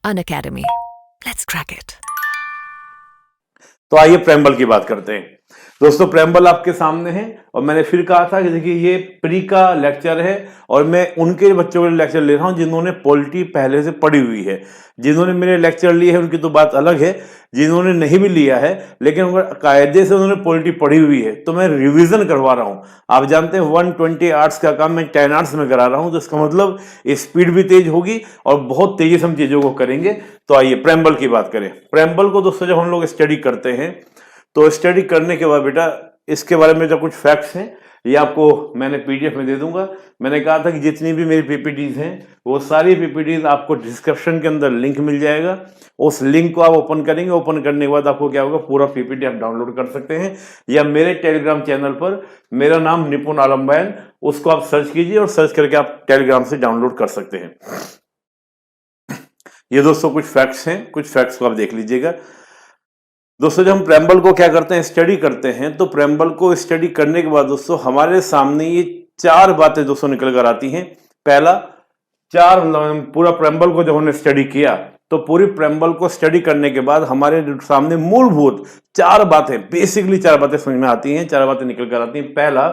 Unacademy. Let's crack it. तो आइए preamble की बात करते हैं। दोस्तों प्रेम्बल आपके सामने है और मैंने फिर कहा था कि देखिए ये प्री का लेक्चर है और मैं उनके बच्चों के लेक्चर ले रहा हूं जिन्होंने पॉलिटी पहले से पढ़ी हुई है। जिन्होंने मेरे लेक्चर लिए है उनकी तो बात अलग है, जिन्होंने नहीं भी लिया है लेकिन अगर कायदे से उन्होंने पॉलिटी पढ़ी हुई है तो मैं रिवीजन करवा रहा हूं। आप जानते हैं 120 आवर्स का काम मैं 10 आवर्स में करा रहा हूं, तो इसका मतलब स्पीड भी तेज होगी और बहुत तेजी से हम चीजों को करेंगे। तो आइए प्रेम्बल की बात करें। प्रेम्बल को दोस्तों जब हम लोग स्टडी करते हैं तो स्टडी करने के बाद बेटा इसके बारे में जो कुछ फैक्ट्स हैं ये आपको मैंने पीडीएफ में दे दूंगा। मैंने कहा था कि जितनी भी मेरी पीपीटीज हैं वो सारी पीपीटीज आपको डिस्क्रिप्शन के अंदर लिंक मिल जाएगा। उस लिंक को आप ओपन करेंगे, ओपन करने के बाद आपको क्या होगा, पूरा पीपीटी आप डाउनलोड कर सकते हैं या मेरे टेलीग्राम चैनल पर मेरा नाम निपुण आलमबयान, उसको आप सर्च कीजिए और सर्च करके आप टेलीग्राम से डाउनलोड कर सकते हैं। ये दोस्तों कुछ फैक्ट्स हैं, कुछ फैक्ट्स को आप देख लीजिएगा। दोस्तों जब हम प्रेम्बल को क्या करते हैं, स्टडी करते हैं, तो प्रेम्बल को स्टडी करने के बाद दोस्तों हमारे सामने ये 4 बातें दोस्तों निकल कर आती हैं। पहला, पूरा प्रेम्बल को जब हमने स्टडी किया तो पूरी प्रेम्बल को स्टडी करने के बाद हमारे सामने मूलभूत 4 बातें, बेसिकली 4 बातें समझ में आती हैं, 4 बातें निकल कर आती हैं। पहला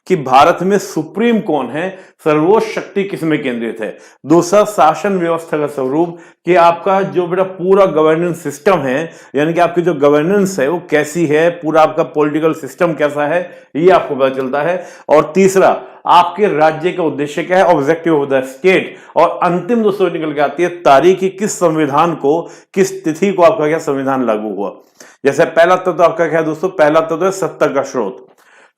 कि भारत में सुप्रीम कौन है, सर्वोच्च शक्ति किसमें केंद्रित है। दूसरा, शासन व्यवस्था का स्वरूप, कि आपका जो बेटा पूरा गवर्नेंस सिस्टम है, यानी कि आपकी जो गवर्नेंस है वो कैसी है, पूरा आपका पॉलिटिकल सिस्टम कैसा है, ये आपको पता चलता है। और तीसरा, आपके राज्य का उद्देश्य क्या है, ऑब्जेक्टिव ऑफ द स्टेट। और अंतिम दोस्तों निकल के आती है तारीख की, किस संविधान को, किस तिथि को आपका क्या संविधान लागू हुआ। जैसे पहला तत्व आपका क्या है दोस्तों, पहला तत्व है सत्ता का स्रोत।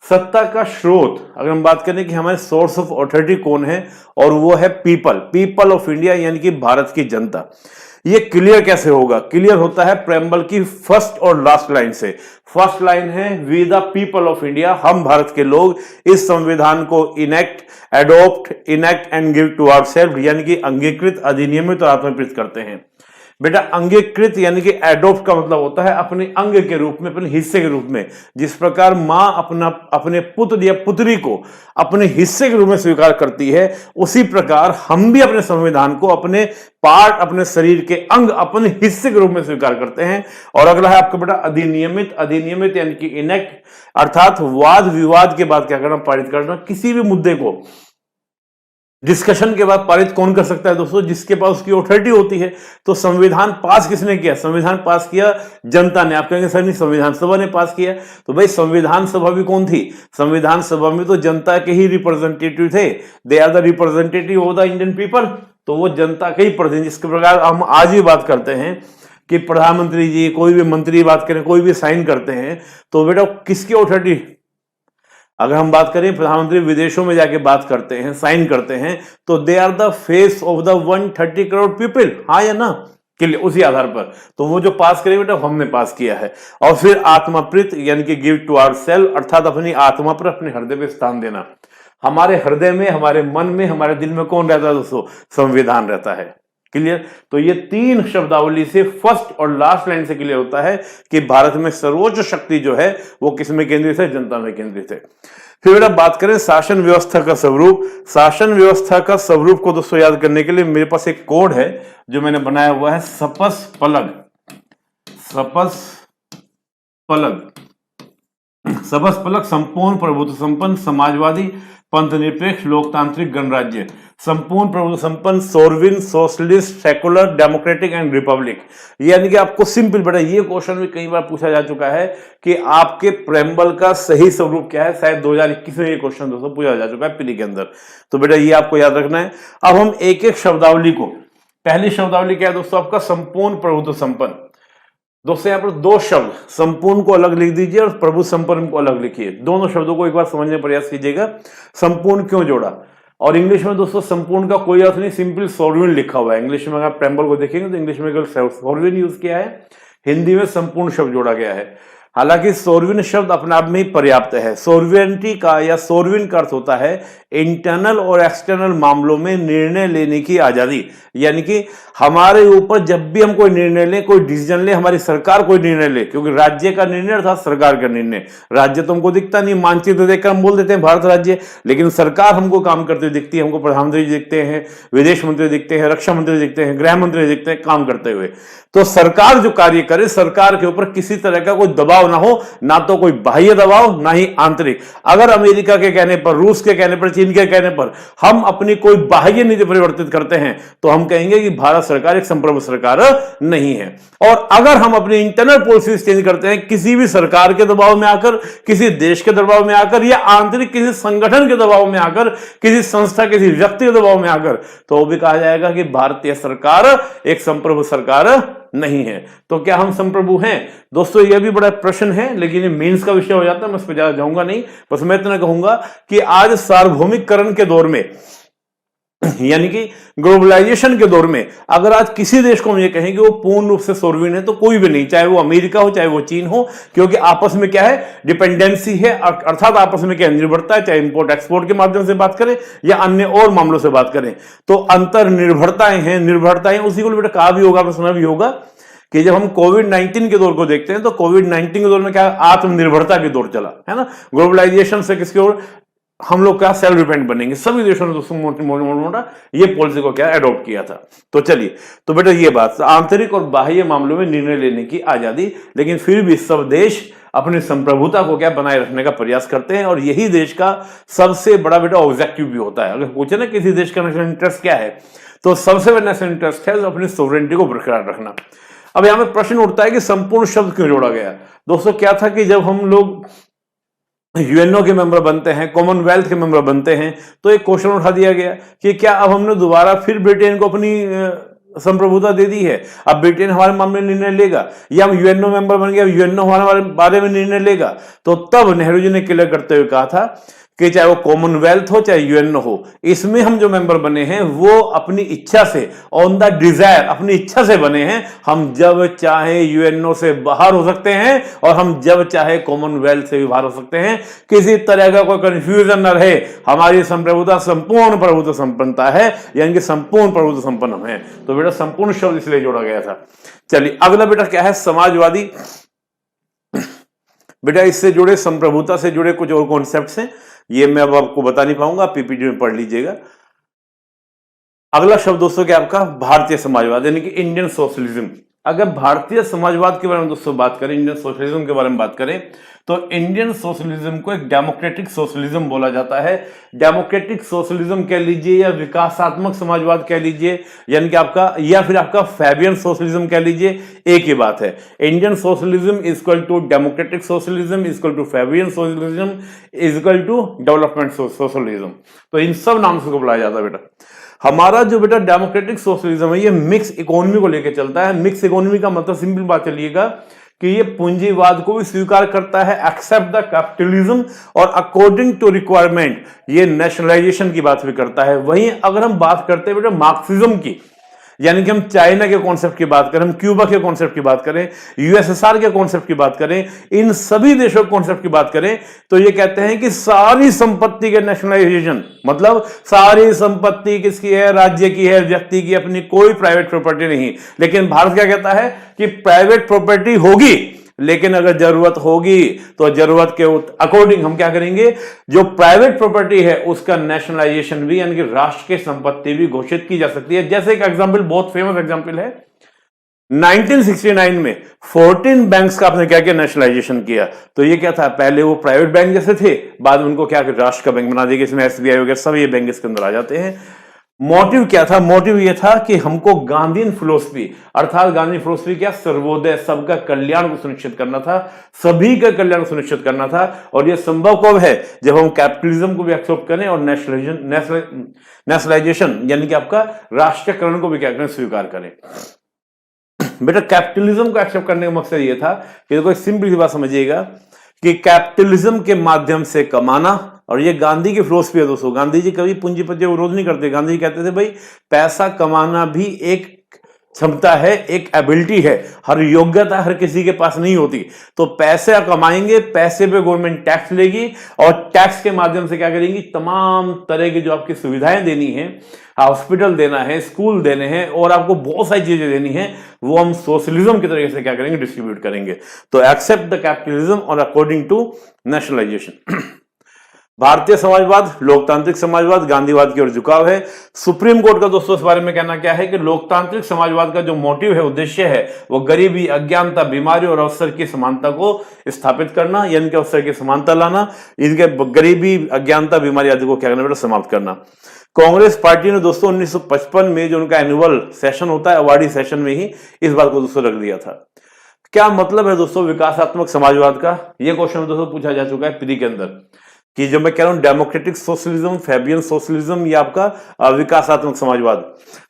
सत्ता का स्रोत अगर हम बात करें कि हमारे सोर्स ऑफ अथॉरिटी कौन है, और वो है पीपल ऑफ इंडिया, यानी कि भारत की जनता। ये क्लियर कैसे होगा, क्लियर होता है प्रेम्बल की फर्स्ट और लास्ट लाइन से। फर्स्ट लाइन है we the people of India, हम भारत के लोग इस संविधान को adopt and give to ourselves, यानी कि अंगीकृत, अधिनियमित और आत्मकृत करते हैं। बेटा अंगीकृत यानी कि एडॉप्ट का मतलब होता है अपने अंग के रूप में, अपने हिस्से के रूप में। जिस प्रकार मां अपने पुत्र या पुत्री को अपने हिस्से के रूप में स्वीकार करती है, उसी प्रकार हम भी अपने संविधान को अपने पार्ट, अपने शरीर के अंग, अपने हिस्से के रूप में स्वीकार करते हैं। और अगला है आपका बेटा अधिनियमित यानी कि इनेक्ट, अर्थात वाद विवाद के बाद क्या करना, पारित करना। किसी भी मुद्दे को डिस्कशन के बाद पारित कौन कर सकता है दोस्तों, जिसके पास उसकी अथॉरिटी होती है। तो संविधान पास किसने किया, संविधान पास किया जनता ने। आप कहेंगे सर नहीं, संविधान सभा ने पास किया, तो भाई संविधान सभा भी कौन थी, संविधान सभा में तो जनता के ही रिप्रेजेंटेटिव थे। They are the representative of the Indian people, तो वो जनता के ही प्रतिनिधि। जिसके प्रकार हम आज भी बात करते हैं कि प्रधानमंत्री जी, कोई भी मंत्री बात करें, कोई भी साइन करते हैं, तो बेटा किसकी अथॉरिटी, अगर हम बात करें प्रधानमंत्री विदेशों में जाके बात करते हैं, साइन करते हैं, तो they are the face of the 130 crore people, हाँ या ना, उसी आधार पर। तो वो जो पास करें बेटा हमने पास किया है। और फिर आत्माप्रीत यानी कि गिव टू आवरसेल्फ, अर्थात अपनी आत्मा पर, अपने हृदय पे स्थान देना। हमारे हृदय में, हमारे मन में, हमारे दिल में कौन रहता है दोस्तों, संविधान रहता है। क्लियर। तो ये 3 शब्दावली से फर्स्ट और लास्ट लाइन से क्लियर होता है कि भारत में सर्वोच्च शक्ति जो है वो किसमें केंद्रित है, जनता में केंद्रित है। फिर बेटा बात करें शासन व्यवस्था का स्वरूप। शासन व्यवस्था का स्वरूप को दोस्तों याद करने के लिए मेरे पास एक कोड है जो मैंने बनाया हुआ है, सपस पलक संपूर्ण प्रभुत्व संपन्न समाजवादी पंथनिरपेक्ष लोकतांत्रिक गणराज्य, संपूर्ण प्रभुत्व संपन्न sovereign socialist secular democratic and Republic. यानी कि आपको सिंपल बेटा ये क्वेश्चन भी कई बार पूछा जा चुका है कि आपके प्रेम्बल का सही स्वरूप क्या है। शायद 2021 में ये क्वेश्चन दोस्तों पूछा जा चुका है पीली के अंदर, तो बेटा ये आपको याद रखना है। अब हम एक एक शब्दावली को, पहली शब्दावली क्या है दोस्तों आपका, संपूर्ण प्रभुत्व संपन्न। दोस्तों यहाँ पर 2 शब्द, संपूर्ण को अलग लिख दीजिए और प्रभु संपन्न को अलग लिखिए। दोनों शब्दों को एक बार समझने का प्रयास कीजिएगा। संपूर्ण क्यों जोड़ा, और इंग्लिश में दोस्तों संपूर्ण का कोई अर्थ नहीं, सिंपल सोवरेन लिखा हुआ है। इंग्लिश में अगर प्रेम्बल को देखेंगे तो इंग्लिश में सोवरेन यूज किया है, हिंदी में संपूर्ण शब्द जोड़ा गया है। हालांकि सोवरिन शब्द अपने आप में ही पर्याप्त है। सोवरिनिटी का या सोवरिन का अर्थ होता है इंटरनल और एक्सटर्नल मामलों में निर्णय लेने की आजादी, यानी कि हमारे ऊपर जब भी हम कोई निर्णय लें, कोई डिसीजन ले, हमारी सरकार कोई निर्णय ले, क्योंकि राज्य का निर्णय अर्थात सरकार का निर्णय, राज्य तो हमको दिखता नहीं, मानचित्र देखकर हम बोल देते हैं भारत राज्य, लेकिन सरकार हमको काम करते हुए दिखती है, हमको प्रधानमंत्री दिखते हैं, विदेश मंत्री दिखते हैं, रक्षा मंत्री दिखते हैं, गृह मंत्री दिखते हैं काम करते हुए। तो सरकार जो कार्य करे, सरकार के ऊपर किसी तरह का कोई दबाव ना हो, ना तो कोई बाह्य दबाव ना ही आंतरिक। अगर अमेरिका के कहने पर, रूस के कहने पर, चीन के कहने पर हम अपनी कोई बाह्य नीति परिवर्तित करते हैं तो हम कहेंगे कि भारत सरकार एक संप्रभु सरकार नहीं है। और अगर हम अपनी इंटरनल पॉलिसीज चेंज करते हैं किसी भी सरकार के दबाव में आकर, किसी देश के दबाव में आकर, या आंतरिक किसी संगठन के दबाव में आकर, किसी संस्था, किसी व्यक्ति के दबाव में आकर, तो वो भी कहा जाएगा कि भारतीय सरकार एक संप्रभु सरकार नहीं है। तो क्या हम संप्रभु हैं? दोस्तों यह भी बड़ा प्रश्न है, लेकिन ये मेंस का विषय हो जाता है, मैं इस पर ज्यादा जाऊंगा नहीं। बस मैं इतना कहूंगा कि आज सार्वभौमिककरण के दौर में, यानी कि ग्लोबलाइजेशन के दौर में, अगर आज किसी देश को हम ये कहें कि वो पूर्ण रूप से सोवरिन है, तो कोई भी नहीं, चाहे वो अमेरिका हो, चाहे वो चीन हो, क्योंकि आपस में क्या है, डिपेंडेंसी है, अर्थात आपस में क्या निर्भरता है, चाहे इंपोर्ट एक्सपोर्ट के माध्यम से बात करें या अन्य और मामलों से बात करें, तो अंतर निर्भरताएं हैं। निर्भरताएं उसी को बेटा कहा भी होगा, सुना भी होगा कि जब हम कोविड-19 के दौर को देखते हैं तो कोविड-19 के दौर में क्या आत्मनिर्भरता की दौर चला है ना, ग्लोबलाइजेशन से किसकी ओर हम लोग क्या सेल्फ डिपेंडेंट बनेंगे। सभी देशों ने दोस्तों मोटा ये पॉलिसी को क्या एडॉप्ट किया था। तो चलिए, तो बेटा ये बात, आंतरिक और बाह्य मामलों में निर्णय लेने की आजादी, लेकिन फिर भी सब देश अपनी संप्रभुता को क्या बनाए रखने का प्रयास करते हैं, और यही देश का सबसे बड़ा बेटा ऑब्जेक्टिव भी होता है। अगर पूछे ना किसी देश का नेशनल इंटरेस्ट क्या है, तो सबसे बड़ा नेशनल इंटरेस्ट है अपनी सोवरेनिटी को बरकरार रखना। अब यहां में प्रश्न उठता है कि संपूर्ण शब्द क्यों जोड़ा गया। दोस्तों क्या था कि जब हम लोग यूएनओ के मेंबर बनते हैं, कॉमनवेल्थ के मेंबर बनते हैं, तो एक क्वेश्चन उठा दिया गया कि क्या अब हमने दोबारा फिर ब्रिटेन को अपनी संप्रभुता दे दी है, अब ब्रिटेन हमारे मामले में निर्णय लेगा, या हम यूएनओ मेंबर बन गए, यूएनओ हमारे बारे में निर्णय लेगा। तो तब नेहरू जी ने क्लियर करते हुए कहा था कि चाहे वो कॉमनवेल्थ हो चाहे यूएनओ हो, इसमें हम जो मेंबर बने हैं वो अपनी इच्छा से, ऑन द डिजायर, अपनी इच्छा से बने हैं। हम जब चाहे यूएनओ से बाहर हो सकते हैं और हम जब चाहे कॉमनवेल्थ से भी बाहर हो सकते हैं। किसी तरह का कोई कंफ्यूजन न रहे, हमारी संप्रभुता संपूर्ण प्रभुत्व संपन्नता है, यानी कि संपूर्ण प्रभुत्व संपन्न हम है। तो बेटा संपूर्ण शब्द इसलिए जोड़ा गया था। चलिए अगला बेटा क्या है, समाजवादी। बेटा इससे जुड़े, संप्रभुता से जुड़े कुछ और कॉन्सेप्ट्स हैं, ये मैं अब आपको बता नहीं पाऊंगा, पीपीटी में पढ़ लीजिएगा। अगला शब्द दोस्तों क्या आपका, भारतीय समाजवाद, यानी कि इंडियन सोशलिज्म। अगर भारतीय समाजवाद के बारे में दोस्तों बात करें, इंडियन सोशलिज्म के बारे में बात करें, तो इंडियन सोशलिज्म को एक डेमोक्रेटिक सोशलिज्म बोला जाता है। डेमोक्रेटिक सोशलिज्म कह लीजिए या विकासात्मक समाजवाद कह लीजिए, यानी कि आपका, या फिर आपका फैबियन सोशलिज्म कह लीजिए, एक ही बात है। Indian socialism equal to democratic socialism equal to Fabian socialism equal to development socialism. तो इन सब नाम से बुलाया जाता है बेटा। हमारा जो बेटा डेमोक्रेटिक सोशलिज्म है, ये मिक्स इकोनॉमी को लेकर चलता है। मिक्स इकोनॉमी का मतलब सिंपल बात चलिएगा कि ये पूंजीवाद को भी स्वीकार करता है, एक्सेप्ट द कैपिटलिज्म, और अकॉर्डिंग टू रिक्वायरमेंट ये नेशनलाइजेशन की बात भी करता है। वहीं अगर हम बात करते हैं बेटा मार्क्सिज्म की, यानी कि हम चाइना के कॉन्सेप्ट की बात करें, हम क्यूबा के कॉन्सेप्ट की बात करें, यूएसएसआर के कॉन्सेप्ट की बात करें, इन सभी देशों के कॉन्सेप्ट की बात करें, तो ये कहते हैं कि सारी संपत्ति के नेशनलाइजेशन, मतलब सारी संपत्ति किसकी है, राज्य की है, व्यक्ति की, अपनी कोई प्राइवेट प्रॉपर्टी नहीं। लेकिन भारत क्या कहता है कि प्राइवेट प्रॉपर्टी होगी, लेकिन अगर जरूरत होगी तो जरूरत के अकॉर्डिंग हम क्या करेंगे, जो प्राइवेट प्रॉपर्टी है उसका नेशनलाइजेशन भी, यानी कि राष्ट्र की संपत्ति भी घोषित की जा सकती है। जैसे एक एग्जांपल, बहुत फेमस एग्जांपल है, 1969 में 14 बैंक्स का आपने क्या किया, नेशनलाइजेशन किया। तो ये क्या था, पहले वो प्राइवेट बैंक जैसे थे, बाद में उनको क्या राष्ट्र का बैंक बना दिया, इसमें एसबीआई वगैरह सब ये बैंक इसके अंदर आ जाते हैं। मोटिव क्या था, मोटिव ये था कि हमको गांधीयन फिलोसफी, अर्थात गांधी फिलोसफी क्या, सर्वोदय, सबका कल्याण को सुनिश्चित करना था, सभी का कल्याण सुनिश्चित करना था। और ये संभव कब है, जब हम कैपिटलिज्म को भी एक्सेप्ट करें और नेशनलाइजेशन यानी कि आपका राष्ट्रीयकरण को भी क्या करें, स्वीकार करें। बेटा कैपिटलिज्म को एक्सेप्ट करने का मकसद ये था कि देखो एक सिंपल सी बात समझिएगा कि कैपिटलिज्म के माध्यम से कमाना, और ये गांधी की फिलोसफी है दोस्तों। गांधी जी कभी पूंजीपति का विरोध नहीं करते। गांधी जी कहते थे भाई पैसा कमाना भी एक क्षमता है, एक एबिलिटी है, हर योग्यता हर किसी के पास नहीं होती। तो पैसे कमाएंगे, पैसे पे गवर्नमेंट टैक्स लेगी और टैक्स के माध्यम से क्या करेंगी, तमाम तरह की जो आपकी सुविधाएं देनी है, हॉस्पिटल देना है, स्कूल देने हैं और आपको बहुत सारी चीजें देनी है, वो हम सोशलिज्म की तरीके से क्या करेंगे, डिस्ट्रीब्यूट करेंगे। तो एक्सेप्ट द कैपिटलिज्म और अकॉर्डिंग टू नेशनलाइजेशन। भारतीय समाजवाद, लोकतांत्रिक समाजवाद, गांधीवाद की ओर झुकाव है। सुप्रीम कोर्ट का दोस्तों इस बारे में कहना क्या है कि लोकतांत्रिक समाजवाद का जो मोटिव है, उद्देश्य है, वो गरीबी, अज्ञानता, बीमारी और अवसर की समानता को स्थापित करना, यानी कि अवसर की समानता लाना, इनके गरीबी, अज्ञानता, बीमारी आदि को क्या करना बेटा, समाप्त करना। कांग्रेस पार्टी ने दोस्तों 1955 में जो उनका एनुअल सेशन होता है, अवार्डी सेशन में ही इस बात को दोस्तों रख दिया था। क्या मतलब है दोस्तों विकासात्मक समाजवाद का, यह क्वेश्चन दोस्तों पूछा जा चुका है प्री के अंदर, कि जो मैं कह रहा हूं डेमोक्रेटिक सोशलिज्म, फैबियन सोशलिज्म या आपका विकासात्मक समाजवाद।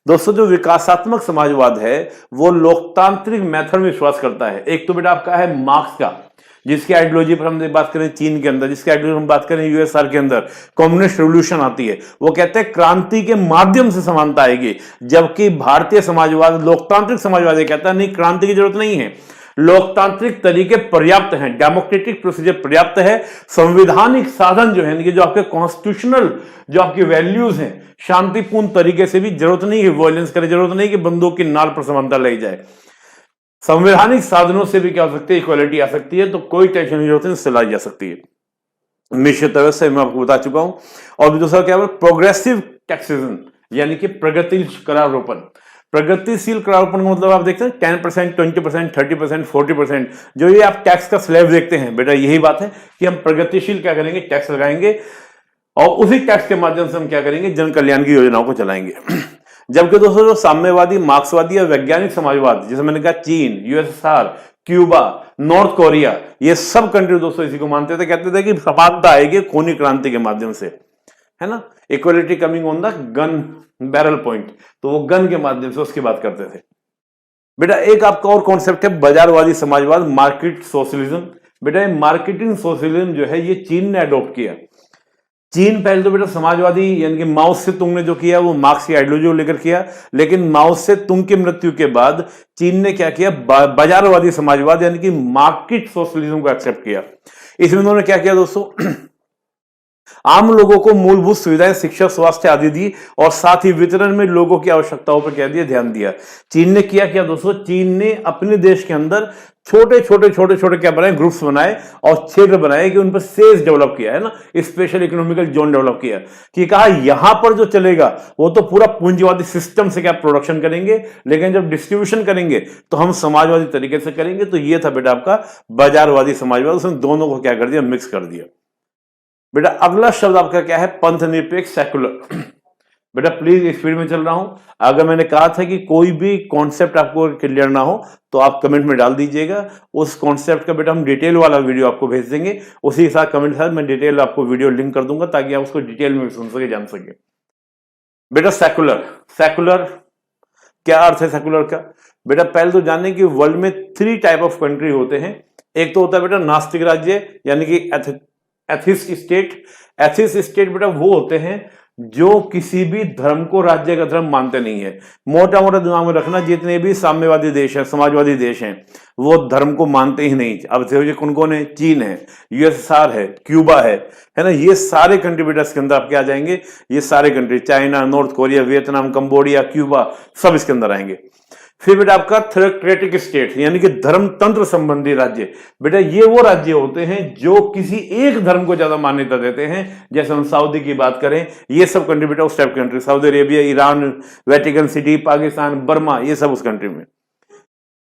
दोस्तों जो विकासात्मक समाजवाद है वो लोकतांत्रिक मेथड में विश्वास करता है। एक तो बेटा आपका है मार्क्स का, जिसकी आइडियोलॉजी पर हम बात करें चीन के अंदर, जिसकी आइडियोलॉजी हम बात करें यूएसआर के अंदर, कम्युनिस्ट रिवोल्यूशन आती है, वो कहते हैं क्रांति के माध्यम से समानता आएगी। जबकि भारतीय समाजवाद, लोकतांत्रिक समाजवाद ये कहता है नहीं, क्रांति की जरूरत नहीं है, लोकतांत्रिक तरीके पर्याप्त हैं, डेमोक्रेटिक प्रोसीजर पर्याप्त है, संवैधानिक साधन जो है, जो आपके कॉन्स्टिट्यूशनल जो आपकी वैल्यूज हैं, शांतिपूर्ण तरीके से भी, जरूरत नहीं है वायलेंस करे, जरूरत नहीं कि बंदूक की नाल पर समानता लाई जाए, संवैधानिक साधनों से भी क्या हो सकती है, इक्वालिटी आ सकती है। तो कोई टेंशन नहीं होती, इससे लाई जा सकती है निश्चित तरह से, मैं आपको बता चुका हूं। और दूसरा क्या है, प्रोग्रेसिव टैक्सेशन, यानी कि प्रगतिशील करारोपण। प्रगतिशील करारोपण का मतलब आप देखते हैं 10%, 20%, 30%, 40%, जो ये आप टैक्स का स्लैब देखते हैं बेटा, यही बात है कि हम प्रगतिशील क्या करेंगे, टैक्स लगाएंगे और उसी टैक्स के माध्यम से हम क्या करेंगे, जन कल्याण की योजनाओं को चलाएंगे। जबकि दोस्तों जो साम्यवादी, मार्क्सवादी और वैज्ञानिक समाजवाद, जैसे मैंने कहा चीन, यूएसएसआर, क्यूबा, नॉर्थ कोरिया, ये सब कंट्री दोस्तों इसी को मानते थे, कहते थे कि समानता आएगी खूनी क्रांति के माध्यम से, है ना, equality coming on the gun barrel point, तो वो गन के माध्यम से उसकी बात करते थे। बेटा एक आपका और कॉन्सेप्ट है बाजारवादी समाजवाद, मार्केट सोशलिज्म। बेटा मार्केटिंग सोशलिज्म जो है ये चीन ने अडॉप्ट किया। चीन पहले तो बेटा समाजवादी यानी कि माओ से तुंग ने जो किया वो मार्क्स की आइडियोलॉजी को लेकर किया, लेकिन माओ से तुंग की मृत्यु के बाद चीन ने क्या किया, बाजारवादी समाजवाद यानी कि मार्केट सोशलिज्म को एक्सेप्ट किया। इसमें उन्होंने क्या किया दोस्तों, आम लोगों को मूलभूत सुविधाएं, शिक्षा, स्वास्थ्य आदि दी और साथ ही वितरण में लोगों की आवश्यकताओं पर क्या दिया, ध्यान दिया। चीन ने किया दोस्तों, चीन ने अपने देश के अंदर छोटे छोटे क्या बनाए, ग्रुप्स बनाए और क्षेत्र बनाए कि उन पर सेल्स डेवलप किया, है ना, स्पेशल इकोनॉमिकल जोन डेवलप किया, कि कहा यहां पर जो चलेगा वो तो पूरा पूंजीवादी सिस्टम से क्या प्रोडक्शन करेंगे, लेकिन जब डिस्ट्रीब्यूशन करेंगे तो हम समाजवादी तरीके से करेंगे। तो ये था बेटा आपका बाजारवादी समाजवाद, उसने दोनों को क्या कर दिया, मिक्स कर दिया। बेटा अगला शब्द आपका क्या है, पंथ निरपेक्ष सेकुलर। बेटा प्लीज स्पीड में चल रहा हूं, अगर मैंने कहा था कि कोई भी कॉन्सेप्ट आपको क्लियर ना हो तो आप कमेंट में डाल दीजिएगा, उस कॉन्सेप्ट का बेटा हम डिटेल वाला वीडियो आपको भेज देंगे, उसी के साथ कमेंट साथ मैं डिटेल आपको वीडियो लिंक कर दूंगा ताकि आप उसको डिटेल में सुन सके, जान सके। बेटा सेकुलर, सेकुलर क्या अर्थ है सेकुलर का? बेटा पहले तो जाने कि वर्ल्ड में 3 टाइप ऑफ कंट्री होते हैं। एक तो होता है बेटा नास्तिक राज्य यानी कि एथिस्ट स्टेट। एथिस्ट स्टेट बेटा वो होते हैं जो किसी भी धर्म को राज्य का धर्म मानते नहीं है। मोटा मोटा दिमाग में रखना, जितने भी साम्यवादी देश हैं, समाजवादी देश हैं, वो धर्म को मानते ही नहीं। अब देखिए कौन कौन है, चीन है, यूएसएसआर है, क्यूबा है ना, ये सारे कंट्री बेटा इसके अंदर आपके आ जाएंगे। ये सारे country, China, north Korea, Vietnam, Cambodia, Cuba, सब इसके अंदर आएंगे। फिर बेटा आपका थ्योक्रेटिक स्टेट यानी कि धर्म तंत्र संबंधी राज्य। बेटा ये वो राज्य होते हैं जो किसी एक धर्म को ज्यादा मान्यता देते हैं, जैसे हम सऊदी की बात करें, ये सब कंट्री बेटा उस type country, Saudi Arabia, Iran, Vatican city, Pakistan, Burma, ये सब उस कंट्री में।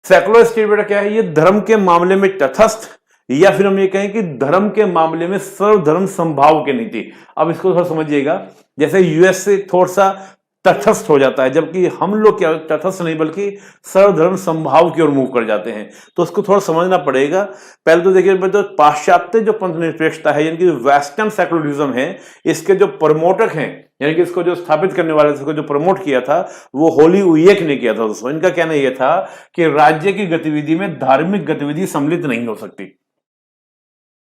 सेकुलर स्टेट बेटा क्या है, ये धर्म के मामले में तटस्थ, या फिर हम ये कहें कि धर्म के मामले में सर्वधर्म संभाव की नीति। अब इसको थोड़ा समझिएगा, जैसे यूएस से थोड़ा सा तटस्थ हो जाता है, जबकि हम लोग क्या तटस्थ नहीं बल्कि सर्वधर्म संभाव की ओर मूव कर जाते हैं। तो उसको थोड़ा समझना पड़ेगा। पहले तो देखिए तो पाश्चात्य जो पंथ निरपेक्षता है यानी कि वेस्टर्न सेकुलरिज्म है, इसके जो प्रमोटक हैं यानी कि इसको जो स्थापित करने वाले, इसको जो प्रमोट किया था वो होली उयेक ने किया था दोस्तों। इनका कहना यह था कि राज्य की गतिविधि में धार्मिक गतिविधि सम्मिलित नहीं हो सकती,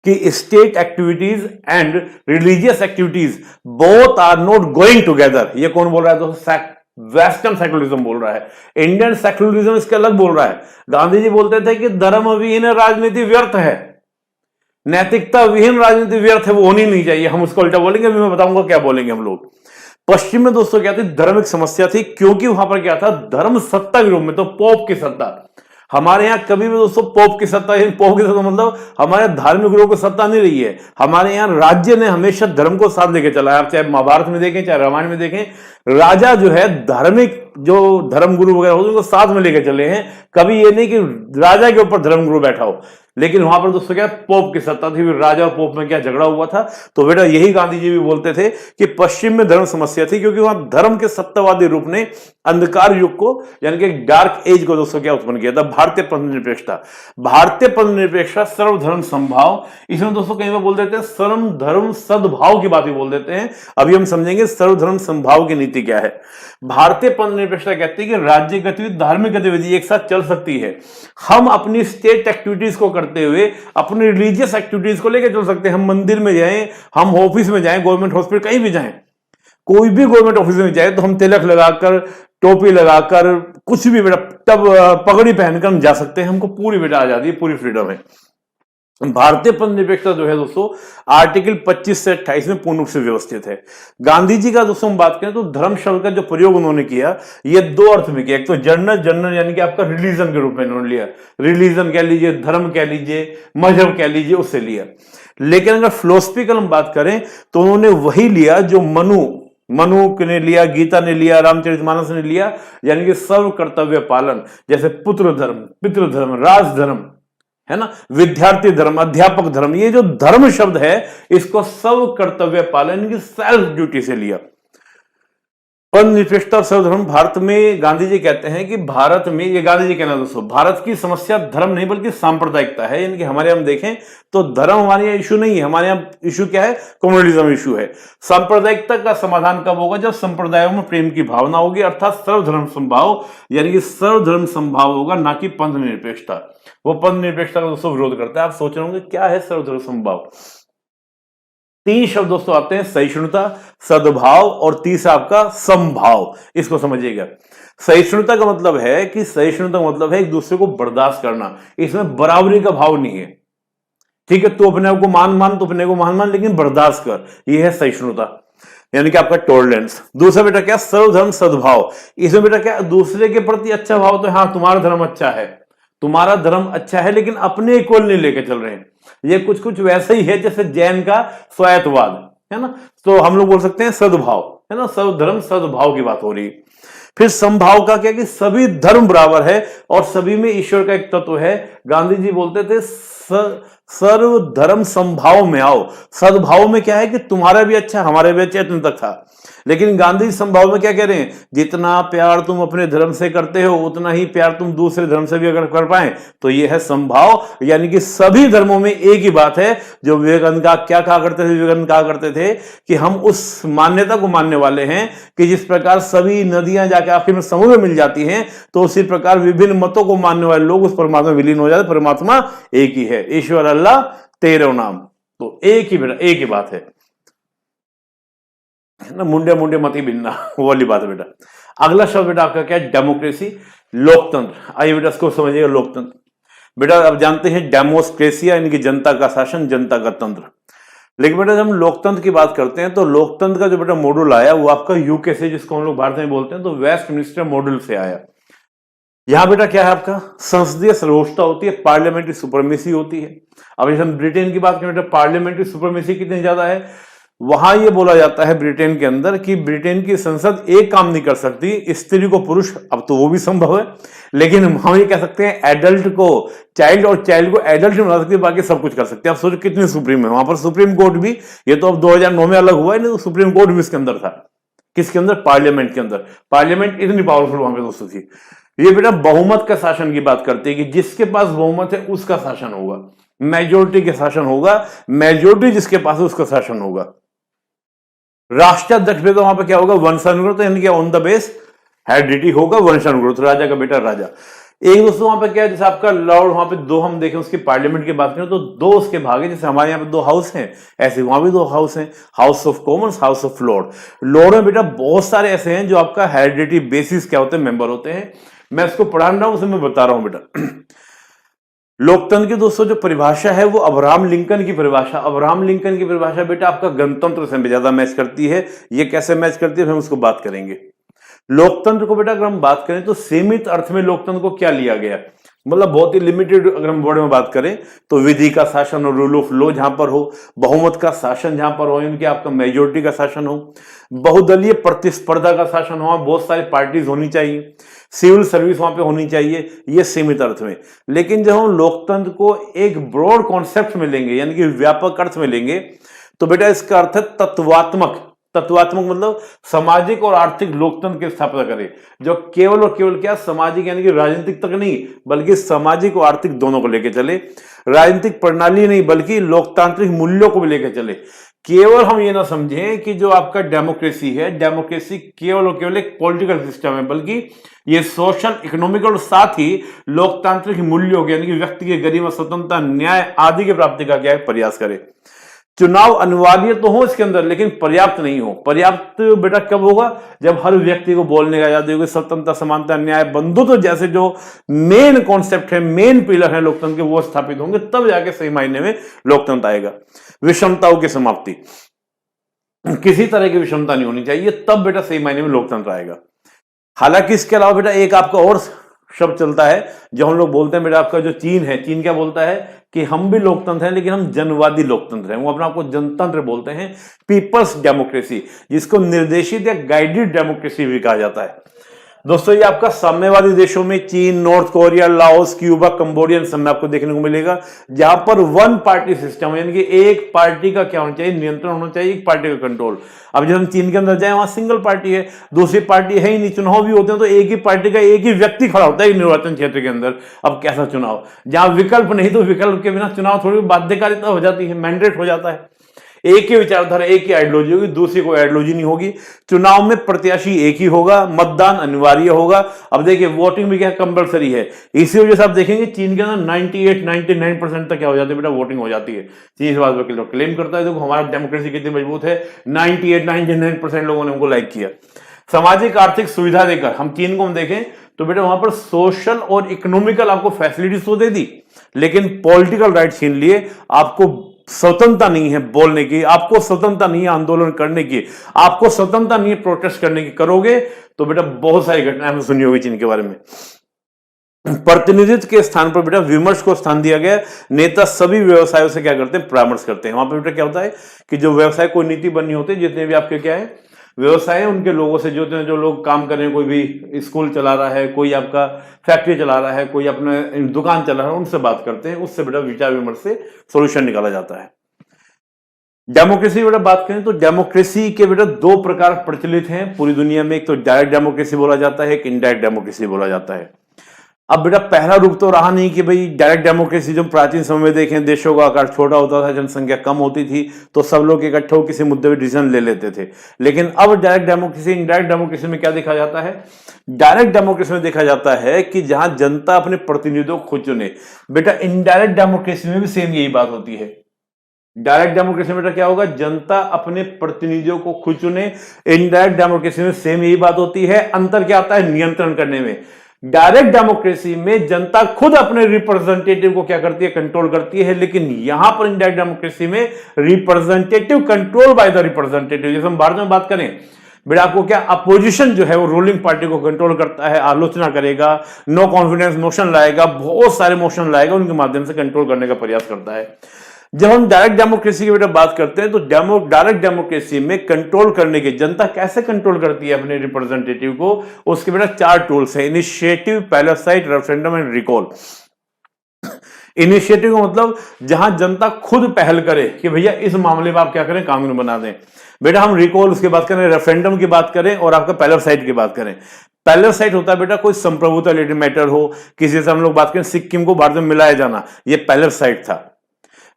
कि state activities and religious activities both are not going together. ये कौन बोल रहा है दोस्तों? वेस्टर्न सेकुलरिज्म बोल रहा है, इंडियन सेकुलरिज्म इसके अलग बोल रहा है। गांधी जी बोलते थे कि धर्म विहीन राजनीति व्यर्थ है, नैतिकता विहीन राजनीति व्यर्थ है, वो होनी नहीं चाहिए। हम उसको उल्टा बोलेंगे, अभी मैं बताऊंगा क्या बोलेंगे हम लोग। पश्चिम में दोस्तों क्या थी, धर्म एक समस्या थी, क्योंकि वहां पर क्या था, धर्म सत्ता के रूप में, तो पोप की सत्ता। हमारे यहां कभी भी दोस्तों पोप की सत्ता, पोप की सत्ता मतलब हमारे धार्मिक गुरुओं की सत्ता नहीं रही है। हमारे यहां राज्य ने हमेशा धर्म को साथ लेके चला है। आप चाहे महाभारत में देखें, चाहे रामायण में देखें, राजा जो है धार्मिक जो धर्म गुरु वगैरह होते हैं उनको साथ में लेके चले हैं। कभी ये नहीं कि राजा के ऊपर धर्म गुरु बैठा हो। लेकिन वहां पर दोस्तों क्या, पोप की सत्ता थी, राजा और पोप में क्या झगड़ा हुआ था। तो बेटा यही गांधी जी भी बोलते थे कि पश्चिम में धर्म समस्या थी, क्योंकि वहां धर्म के सत्तावादी रूप ने अंधकार युग को, यानी कि डार्क एज को दोस्तों क्या उत्पन्न किया था, भारतीय पंथ निरपेक्षता। भारतीय पंथ निरपेक्षता, सर्वधर्म समभाव, इसमें दोस्तों कई बार बोल देते हैं सर्व धर्म सद्भाव की बात भी बोल देते हैं। अभी हम समझेंगे सर्वधर्म समभाव की नीति क्या है। भारतीय पंथ निरपेक्षता कहती है कि राज्य गतिविधि, धार्मिक गतिविधि एक साथ चल सकती है। हम अपनी स्टेट एक्टिविटीज को करते हुए अपनी रिलीजियस एक्टिविटीज को लेकर चल सकते हैं। हम मंदिर में जाएं, हम ऑफिस में जाएं, गवर्नमेंट हॉस्पिटल कहीं भी जाएं, कोई भी गवर्नमेंट ऑफिस में जाए तो हम तिलक लगाकर, टोपी लगाकर, कुछ भी बेटा, तब पगड़ी पहनकर हम जा सकते हैं। हमको पूरी बेटा आजादी है, पूरी फ्रीडम है। भारतीय पंथ निरपेक्षता जो है दोस्तों आर्टिकल 25 से 28 में पूर्ण रूप से व्यवस्थित है। गांधी जी का दोस्तों हम बात करें तो धर्म शब्द का जो प्रयोग उन्होंने किया, ये दो अर्थ में किया। एक तो जनरल यानी कि आपका रिलीजन के रूप में उन्होंने लिया, रिलीजन कह लीजिए, धर्म कह लीजिए, मजहब कह लीजिए, उससे लिया। लेकिन अगर फिलोसफिकल हम बात करें तो उन्होंने वही लिया जो मनु ने लिया, गीता ने लिया, रामचरितमानस ने लिया, यानी कि सर्व कर्तव्य पालन, जैसे पुत्र धर्म, पितृधर्म, राजधर्म, है ना, विद्यार्थी धर्म, अध्यापक धर्म। ये जो धर्म शब्द है इसको सर्व कर्तव्य पालन की सेल्फ ड्यूटी से लिया। पंथ निरपेक्षता और सर्वधर्म, भारत में गांधी जी कहते हैं कि भारत में, ये गांधी जी कहना दोस्तों, भारत की समस्या धर्म नहीं बल्कि सांप्रदायिकता है। यानी कि हमारे हम देखें तो धर्म हमारे यहाँ इशू नहीं है, हमारे यहाँ इशू क्या है, कम्युनलिज्म इशू है। सांप्रदायिकता का समाधान कब होगा, जब संप्रदायों में प्रेम की भावना होगी, अर्थात सर्वधर्म समभाव, यानी कि सर्वधर्म समभाव होगा, ना कि पंथ निरपेक्षता। वो पंथ निरपेक्षता का दोस्तों विरोध करता है। आप सोच रहे होंगे क्या है सर्वधर्म समभाव। तीन शब्द दोस्तों आते हैं, सहिष्णुता, सद्भाव और तीसरा आपका समभाव। इसको समझिएगा। सहिष्णुता का मतलब है कि सहिष्णुता का मतलब है एक दूसरे को बर्दाश्त करना, इसमें बराबरी का भाव नहीं है। ठीक है, तू अपने को मान, तो अपने को मान, लेकिन बर्दाश्त कर, यह है सहिष्णुता, यानी कि आपका टॉलरेंस। दूसरा बेटा क्या, सर्वधर्म सद्भाव। इसमें बेटा क्या, दूसरे के प्रति अच्छा भाव, तो हाँ तुम्हारा धर्म अच्छा है, तुम्हारा धर्म अच्छा है, लेकिन अपने इक्वल नहीं लेके चल रहे हैं। ये कुछ वैसे ही है जैसे जैन का स्वायत्तवाद है ना। तो हम लोग बोल सकते हैं सद्भाव, है ना, सर्वधर्म सद्भाव की बात हो रही है। फिर समभाव का क्या, कि सभी धर्म बराबर है और सभी में ईश्वर का एक तत्व है। गांधी जी बोलते थे सर्व धर्म समभाव में आओ। सद्भाव में क्या है कि तुम्हारा भी अच्छा, हमारा भी अच्छा, इतने तक था। लेकिन गांधी समभाव में क्या कह रहे हैं, जितना प्यार तुम अपने धर्म से करते हो उतना ही प्यार तुम दूसरे धर्म से भी अगर कर पाए तो यह है समभाव, यानी कि सभी धर्मों में एक ही बात है। जो विवेकानंद का क्या कहा करते थे, विवेकानंद कहा करते थे कि हम उस मान्यता को मानने वाले हैं कि जिस प्रकार सभी नदियां जाके आखिर में समुद्र में मिल जाती हैं, तो उसी प्रकार विभिन्न मतों को मानने वाले लोग उस परमात्मा में विलीन हो जाते। परमात्मा एक ही है, ईश्वर अल्लाह तेरो नाम, तो एक ही बेटा, एक ही बात है ना। मुंडे मुंडे मती भिन्ना, वो वाली बात है बेटा। अगला शब्द बेटा आपका क्या है, डेमोक्रेसी, लोकतंत्र। आइए बेटा इसको समझिएगा। लोकतंत्र बेटा आप जानते हैं डेमोक्रेसिया यानी कि जनता का शासन, जनता का तंत्र। लेकिन बेटा जब हम लोकतंत्र की बात करते हैं तो लोकतंत्र का जो बेटा मॉडल आया वो आपका यूके से, जिसको हम लोग भारत में बोलते हैं तो वेस्टमिनिस्टर मॉडल से आया। यहां बेटा क्या है, आपका संसदीय सर्वोच्चता होती है, पार्लियामेंट्री सुपरमेसी होती है। अब जैसे हम ब्रिटेन की बात करें बेटा, पार्लियामेंट्री सुपरमेसी कितनी ज्यादा है। वहां यह बोला जाता है ब्रिटेन के अंदर कि ब्रिटेन की संसद एक काम नहीं कर सकती, स्त्री को पुरुष, अब तो वो भी संभव है, लेकिन हम ये कह सकते हैं एडल्ट को चाइल्ड और चाइल्ड को एडल्ट नहीं बना सकते, बाकी सब कुछ कर सकते हैं। आप सोचो कितनी सुप्रीम है वहां पर। सुप्रीम कोर्ट भी, ये तो अब 2009 में अलग हुआ है, नहीं तो सुप्रीम कोर्ट भी इसके अंदर था। किसके अंदर, पार्लियामेंट के अंदर। पार्लियामेंट इतनी पावरफुल वहां पे दोस्तों थी। ये बेटा बहुमत का शासन की बात करते हैं कि जिसके पास बहुमत है उसका शासन होगा, मेजोरिटी के शासन होगा, मेजोरिटी जिसके पास है उसका शासन होगा। राष्ट्राध्यक्ष भी तो वहां पे क्या होगा, वंशानुगत, यानी कि ऑन द बेस हेरिडिटी होगा, वंशानुगत, राजा का बेटा राजा। एक दोस्तों वहां पे क्या है, जैसे आपका लॉर्ड वहां पे दो, हम देखें उसकी पार्लियामेंट की बात करें तो दो उसके भाग है, जैसे हमारे यहाँ पे दो हाउस हैं ऐसे वहां भी दो हाउस हैं, house of Commons, house of Lord. Lord में बेटा बहुत सारे ऐसे हैं जो आपका हेरिडिटी बेसिस क्या होते हैं, मेंबर होते हैं। मैं इसको पढ़ा रहा हूं, उसे मैं बता रहा हूं बेटा। लोकतंत्र की दोस्तों जो परिभाषा है वो अब्राहम लिंकन की परिभाषा, अब्राहम लिंकन की परिभाषा बेटा आपका गणतंत्र से ज्यादा मैच करती है। ये कैसे मैच करती है हम उसको बात करेंगे। लोकतंत्र को बेटा अगर हम बात करें तो सीमित अर्थ में लोकतंत्र को क्या लिया गया, मतलब बहुत ही लिमिटेड अगर हम वर्ड में बात करें तो विधि का शासन और रूल ऑफ लॉ जहां पर हो, बहुमत का शासन जहां पर हो, इनके आपका मेजोरिटी का शासन हो, बहुदलीय प्रतिस्पर्धा का शासन हो, बहुत सारी पार्टीज होनी चाहिए, सिविल सर्विस वहां पे होनी चाहिए, ये सीमित अर्थ में। लेकिन जब हम लोकतंत्र को एक ब्रॉड कॉन्सेप्ट में लेंगे यानी कि व्यापक अर्थ में लेंगे तो बेटा इसका अर्थ है तत्वात्मक। तत्वात्मक मतलब सामाजिक और आर्थिक लोकतंत्र की स्थापना करे, जो केवल और केवल क्या सामाजिक यानी कि राजनीतिक तक नहीं बल्कि सामाजिक और आर्थिक दोनों को लेकर चले, राजनीतिक प्रणाली नहीं बल्कि लोकतांत्रिक मूल्यों को भी लेकर चले। केवल हम ये ना समझें कि जो आपका डेमोक्रेसी है, डेमोक्रेसी केवल और केवल एक पॉलिटिकल सिस्टम है, बल्कि ये सोशल, इकोनॉमिक और साथ ही लोकतांत्रिक मूल्यों के यानी कि व्यक्ति की गरिमा, स्वतंत्रता, न्याय आदि की प्राप्ति का क्या है प्रयास करे। चुनाव अनिवार्य तो हो इसके अंदर लेकिन पर्याप्त नहीं हो। पर्याप्त बेटा कब होगा, जब हर व्यक्ति को बोलने का आजादी होगी, स्वतंत्रता, समानता, न्याय, बंधुत्व जैसे जो मेन कॉन्सेप्ट है, मेन पिलर है लोकतंत्र के, वो स्थापित होंगे, तब जाके सही मायने में लोकतंत्र आएगा। विषमताओं की समाप्ति, किसी तरह की विषमता नहीं होनी चाहिए, तब बेटा सही मायने में लोकतंत्र आएगा। हालांकि इसके अलावा बेटा एक आपका और शब्द चलता है जो हम लोग बोलते हैं बेटा, आपका जो चीन है, चीन क्या बोलता है कि हम भी लोकतंत्र हैं लेकिन हम जनवादी लोकतंत्र हैं। वो अपने आप को जनतंत्र बोलते हैं, पीपल्स डेमोक्रेसी, जिसको निर्देशित या गाइडेड डेमोक्रेसी भी कहा जाता है। दोस्तों ये आपका साम्यवादी देशों में चीन, north Korea, Laos, Cuba, Cambodia सब में आपको देखने को मिलेगा, जहां पर वन पार्टी सिस्टम यानी कि एक पार्टी का क्या होना चाहिए, नियंत्रण होना चाहिए, एक पार्टी का कंट्रोल। अब जब हम चीन के अंदर जाए वहां सिंगल पार्टी है, दूसरी पार्टी है ही नहीं, चुनाव भी होते हैं तो एक ही पार्टी का एक ही व्यक्ति खड़ा होता है निर्वाचन क्षेत्र के अंदर। अब कैसा चुनाव, जहां विकल्प नहीं तो विकल्प के बिना चुनाव थोड़ी बाध्यकारिता हो जाती है, मैंडेट हो जाता है। एक ही विचारधारा, एक ही आइडियोलॉजी होगी, दूसरी कोई आइडियोलॉजी नहीं होगी। चुनाव में प्रत्याशी एक ही होगा, मतदान अनिवार्य होगा। अब देखिए वोटिंग भी क्या कंपलसरी है, इसी वजह से आप देखेंगे चीन के अंदर 98-99% तक क्या हो जाती है बेटा, वोटिंग हो जाती है। चीन इस बात पर क्लेम करता है देखो हमारा डेमोक्रेसी कितनी मजबूत है, 98-99% लोगों ने उनको लाइक किया। सामाजिक आर्थिक सुविधा देकर हम चीन को हम देखें तो बेटा वहां पर सोशल और इकोनॉमिकल आपको फैसिलिटीज तो दे दी, लेकिन पॉलिटिकल राइट छीन लिए। आपको स्वतंत्रता नहीं है बोलने की, आपको स्वतंत्रता नहीं है आंदोलन करने की, आपको स्वतंत्रता नहीं है प्रोटेस्ट करने की। करोगे तो बेटा बहुत सारी घटनाएं हमने सुनी होगी चीन के बारे में। प्रतिनिधित्व के स्थान पर बेटा विमर्श को स्थान दिया गया। नेता सभी व्यवसायों से क्या करते हैं, परामर्श करते हैं। वहां पर बेटा क्या होता है कि जो व्यवसाय कोई नीति बननी होती है, जितने भी आपके क्या है व्यवसाय है, उनके लोगों से जो लोग काम कर रहे हैं, कोई भी स्कूल चला रहा है, कोई आपका फैक्ट्री चला रहा है, कोई अपने दुकान चला रहा है, उनसे बात करते हैं, उससे बेटा विचार विमर्श से सॉल्यूशन निकाला जाता है। डेमोक्रेसी बेटा बात करें तो डेमोक्रेसी के बेटा दो प्रकार प्रचलित हैं पूरी दुनिया में, एक तो डायरेक्ट डेमोक्रेसी बोला जाता है, एक इनडायरेक्ट डेमोक्रेसी बोला जाता है। अब बेटा पहला रूप तो रहा नहीं कि भाई डायरेक्ट डेमोक्रेसी, जो प्राचीन समय में देखें देशों का आकार छोटा होता था, जनसंख्या कम होती थी, तो सब लोग इकट्ठे होकर किसी मुद्दे पर डिसीजन ले लेते थे। लेकिन अब डायरेक्ट डेमोक्रेसी, इनडायरेक्ट डेमोक्रेसी में क्या देखा जाता है, डायरेक्ट डेमोक्रेसी में देखा जाता है कि जहां जनता अपने प्रतिनिधियों को खुद चुने। बेटा इनडायरेक्ट डेमोक्रेसी में भी सेम यही बात होती है। डायरेक्ट डेमोक्रेसी में बेटा क्या होगा, जनता अपने प्रतिनिधियों को खुद चुने। इनडायरेक्ट डेमोक्रेसी में सेम यही बात होती है, अंतर क्या आता है, नियंत्रण करने में। डायरेक्ट डेमोक्रेसी में जनता खुद अपने रिप्रेजेंटेटिव को क्या करती है, कंट्रोल करती है, लेकिन यहां पर इनडायरेक्ट डेमोक्रेसी में representative control by the representative. जैसे हम भारत में बात करें बेटा, आपको क्या अपोजिशन जो है वो रूलिंग पार्टी को कंट्रोल करता है, आलोचना करेगा, नो कॉन्फिडेंस मोशन लाएगा, बहुत सारे मोशन लाएगा, उनके माध्यम से कंट्रोल करने का प्रयास करता है। जब हम डायरेक्ट डेमोक्रेसी की बेटा बात करते हैं तो डायरेक्ट डेमोक्रेसी में कंट्रोल करने की, जनता कैसे कंट्रोल करती है अपने रिप्रेजेंटेटिव को, उसके बेटा 4 टूल्स हैं, initiative, plebiscite, referendum and recall. Initiative का मतलब जहां जनता खुद पहल करे कि भैया इस मामले में आप क्या करें, कानून बना दें। बेटा हम रिकॉल उसकी बात करें, रेफरेंडम की बात करें और आपका प्लेबसाइट की बात करें। प्लेबसाइट होता है बेटा कोई संप्रभुता रिलेटेड मैटर हो, किसी से हम लोग बात करें सिक्किम को भारत में मिलाया जाना, ये प्लेबसाइट था।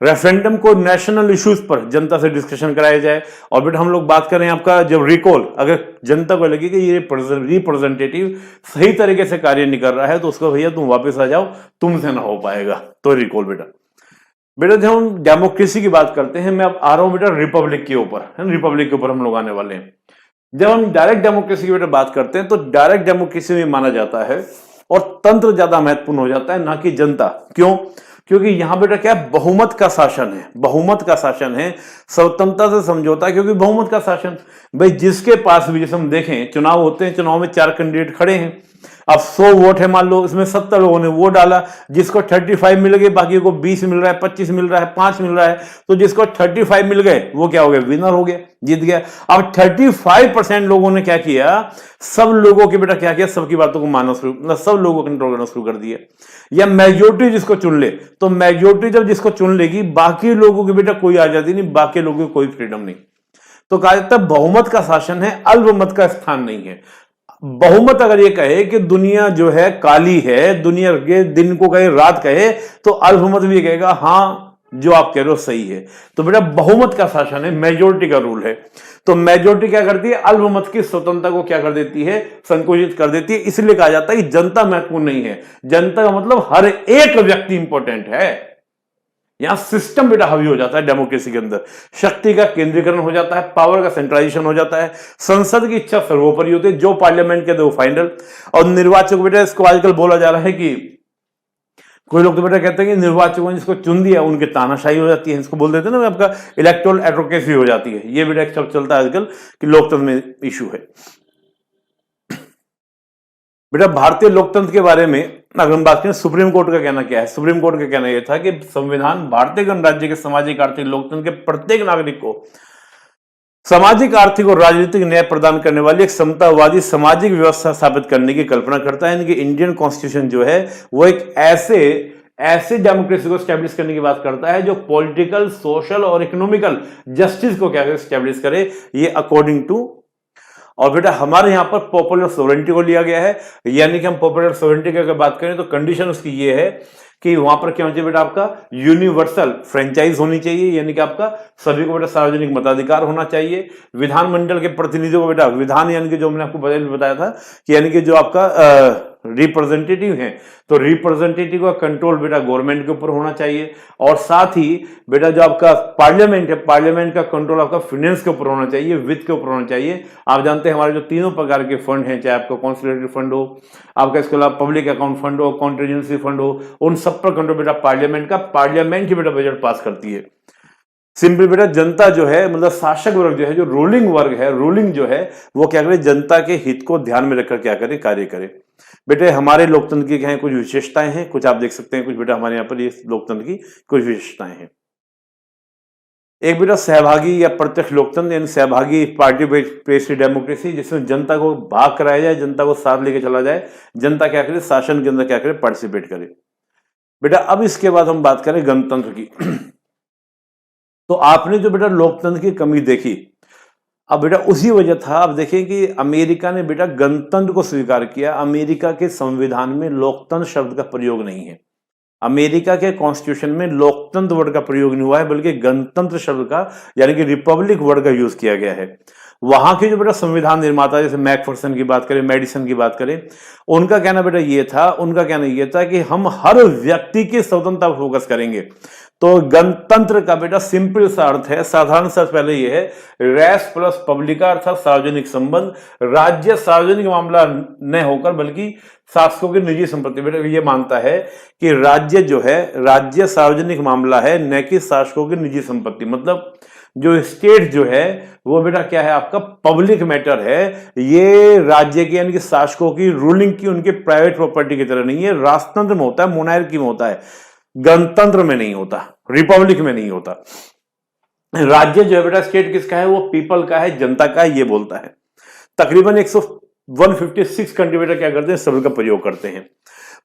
रेफरेंडम को नेशनल इश्यूज पर जनता से डिस्कशन कराया जाए। और बेटा हम लोग बात करें आपका जब रिकॉल, अगर जनता को लगे कि ये रिप्रेजेंटेटिव सही तरीके से कार्य नहीं कर रहा है तो उसको भैया तुम वापस आ जाओ, तुमसे ना हो पाएगा, तो रिकॉल। बेटा जब हम डेमोक्रेसी की बात करते हैं, मैं अब आ रहा हूं बेटा रिपब्लिक के ऊपर, है ना, रिपब्लिक के ऊपर हम लोग आने वाले हैं। जब हम डायरेक्ट डेमोक्रेसी की बेटा बात करते हैं तो डायरेक्ट डेमोक्रेसी में माना जाता है और तंत्र ज्यादा महत्वपूर्ण हो जाता है, ना कि जनता। क्यों? क्योंकि यहां बेटा क्या है, बहुमत का शासन है, बहुमत का शासन है, स्वतंत्रता से समझौता, क्योंकि बहुमत का शासन। भाई जिसके पास भी, जैसे हम देखें चुनाव होते हैं, चुनाव में 4 कैंडिडेट खड़े हैं, अब 100 वोट है, मान लो इसमें 70 लोगों ने वोट डाला, जिसको 35 मिल गए, बाकी को 20 मिल रहा है, 25 मिल रहा है, 5 मिल रहा है, तो जिसको 35 मिल गए वो क्या हो गया, विनर हो गया, जीत गया। अब 35% लोगों ने क्या किया, सब लोगों के बेटा क्या किया, सबकी बातों को मानना शुरू, मतलब सब लोगों को कंट्रोल करना शुरू कर दिया। या मेजोरिटी जिसको चुन ले, तो मेजोरिटी जब जिसको चुन लेगी, बाकी लोगों की बेटा कोई आजादी नहीं, बाकी लोगों की कोई फ्रीडम नहीं। तो कहा जाता है बहुमत का शासन है, अल्पमत का स्थान नहीं है। बहुमत अगर ये कहे कि दुनिया जो है काली है, दुनिया के दिन को कहे रात कहे, तो अल्पमत भी कहेगा हाँ जो आप कह रहे हो सही है। तो बेटा बहुमत का शासन है, मेजोरिटी का रूल है। तो मेजोरिटी क्या करती है, अल्पमत की स्वतंत्रता को क्या कर देती है, संकुचित कर देती है। इसलिए कहा जाता है कि जनता महत्वपूर्ण नहीं है, जनता का मतलब हर एक व्यक्ति इंपॉर्टेंट है। यहां सिस्टम बेटा हावी हो जाता है डेमोक्रेसी के अंदर, शक्ति का केंद्रीकरण हो जाता है, पावर का सेंट्रलाइजेशन हो जाता है, संसद की इच्छा सर्वोपरि होती है, जो पार्लियामेंट के वो फाइनल। और निर्वाचक बेटा, इसको आजकल बोला जा रहा है कि कोई लोग तो बेटा कहते हैं कि निर्वाचकों ने जिसको चुन दिया उनकी तानाशाही हो जाती है, इसको बोल देते हैं ना आपका इलेक्टोरल एडवोकेसी हो जाती है। ये बेटा एक शब्द चलता है आजकल कि लोकतंत्र में इशू है। बेटा भारतीय लोकतंत्र के बारे में अगर हम बात करें, सुप्रीम कोर्ट का कहना क्या है। सुप्रीम कोर्ट का कहना यह था कि संविधान भारतीय गणराज्य के सामाजिक आर्थिक लोकतंत्र के प्रत्येक नागरिक को सामाजिक आर्थिक और राजनीतिक न्याय प्रदान करने वाली एक समतावादी सामाजिक व्यवस्था स्थापित करने की कल्पना करता है। यानी कि इंडियन कॉन्स्टिट्यूशन जो है वो एक ऐसे डेमोक्रेसी को स्टैब्लिश करने की बात करता है जो पॉलिटिकल, सोशल और इकोनॉमिकल जस्टिस को क्या स्टैब्लिश करे, ये अकॉर्डिंग टू। और बेटा हमारे यहां पर पॉपुलर सोवरेंटी को लिया गया है। यानी कि हम पॉपुलर सोवरेंटी की अगर बात करें तो कंडीशन उसकी ये है कि वहां पर क्या होना चाहिए बेटा, आपका यूनिवर्सल फ्रेंचाइज होनी चाहिए, यानी कि आपका सभी को बेटा सार्वजनिक मताधिकार होना चाहिए। विधानमंडल के प्रतिनिधियों को बेटा, विधान यानी कि जो मैंने आपको बताया था कि यानी कि जो आपका रिप्रेजेंटेटिव हैं, तो रिप्रेजेंटेटिव का कंट्रोल बेटा गवर्नमेंट के ऊपर होना चाहिए। और साथ ही बेटा जो आपका पार्लियामेंट है, पार्लियामेंट का कंट्रोल आपका फाइनेंस के ऊपर होना चाहिए, वित्त के ऊपर होना चाहिए। आप जानते हैं हमारे जो तीनों प्रकार के फंड हैं, चाहे आपका कॉन्सोलिडेटेड फंड हो, आपका इसके अलावा पब्लिक अकाउंट फंड हो, कॉन्टीजेंसी फंड हो, उन सब पर कंट्रोल बेटा पार्लियामेंट ही बेटा बजट पास करती है। सिंपल बेटा जनता जो है, मतलब शासक वर्ग जो है, जो रूलिंग वर्ग है, रूलिंग जो है वो क्या करे, जनता के हित को ध्यान में रखकर क्या करे, कार्य करे। बेटे हमारे लोकतंत्र की क्या है, कुछ विशेषताएं हैं, कुछ आप देख सकते हैं, कुछ बेटा हमारे यहाँ पर ये लोकतंत्र की कुछ विशेषताएं हैं। एक बेटा सहभागी या प्रत्यक्ष लोकतंत्र, यानी सहभागी पार्टी बेस्ड डेमोक्रेसी, जिसमें जनता को भाग कराया जाए, जनता को साथ लेके चला जाए, जनता क्या करे, शासन के अंदर क्या करे, पार्टिसिपेट करे। बेटा अब इसके बाद हम बात करें गणतंत्र की। तो आपने जो बेटा लोकतंत्र की कमी देखी, अब बेटा उसी वजह था। अब देखें कि अमेरिका ने बेटा गणतंत्र को स्वीकार किया। अमेरिका के संविधान में लोकतंत्र शब्द का प्रयोग नहीं है, अमेरिका के कॉन्स्टिट्यूशन में लोकतंत्र वर्ड का प्रयोग नहीं हुआ है, बल्कि गणतंत्र शब्द का यानी कि रिपब्लिक वर्ड का यूज किया गया है। वहां के जो बेटा संविधान निर्माता, जैसे मैकफर्सन की बात करें, मेडिसन की बात करें, उनका कहना बेटा ये था, उनका कहना ये था कि हम हर व्यक्ति की स्वतंत्रता पर फोकस करेंगे। तो गणतंत्र का बेटा सिंपल सा अर्थ है, साधारण सा पहले ये है, रेस प्लस पब्लिका अर्थात सार्वजनिक संबंध। राज्य सार्वजनिक मामला न होकर बल्कि शासकों की निजी संपत्ति। बेटा ये मानता है कि राज्य जो है, राज्य सार्वजनिक मामला है, न कि शासकों की निजी संपत्ति। मतलब जो स्टेट जो है वो बेटा क्या है, आपका पब्लिक मैटर है। ये राज्य की यानी कि शासकों की, रूलिंग की, उनके प्राइवेट प्रॉपर्टी की तरह नहीं है। राजतंत्र में होता है, मोनार्की में होता है, गणतंत्र में नहीं होता, रिपब्लिक में नहीं होता। राज्य जो है बेटा, स्टेट किसका है, वो पीपल का है, जनता का है, ये बोलता है। तकरीबन 156 कंट्री बेटा क्या करते हैं, शब्द का प्रयोग करते हैं।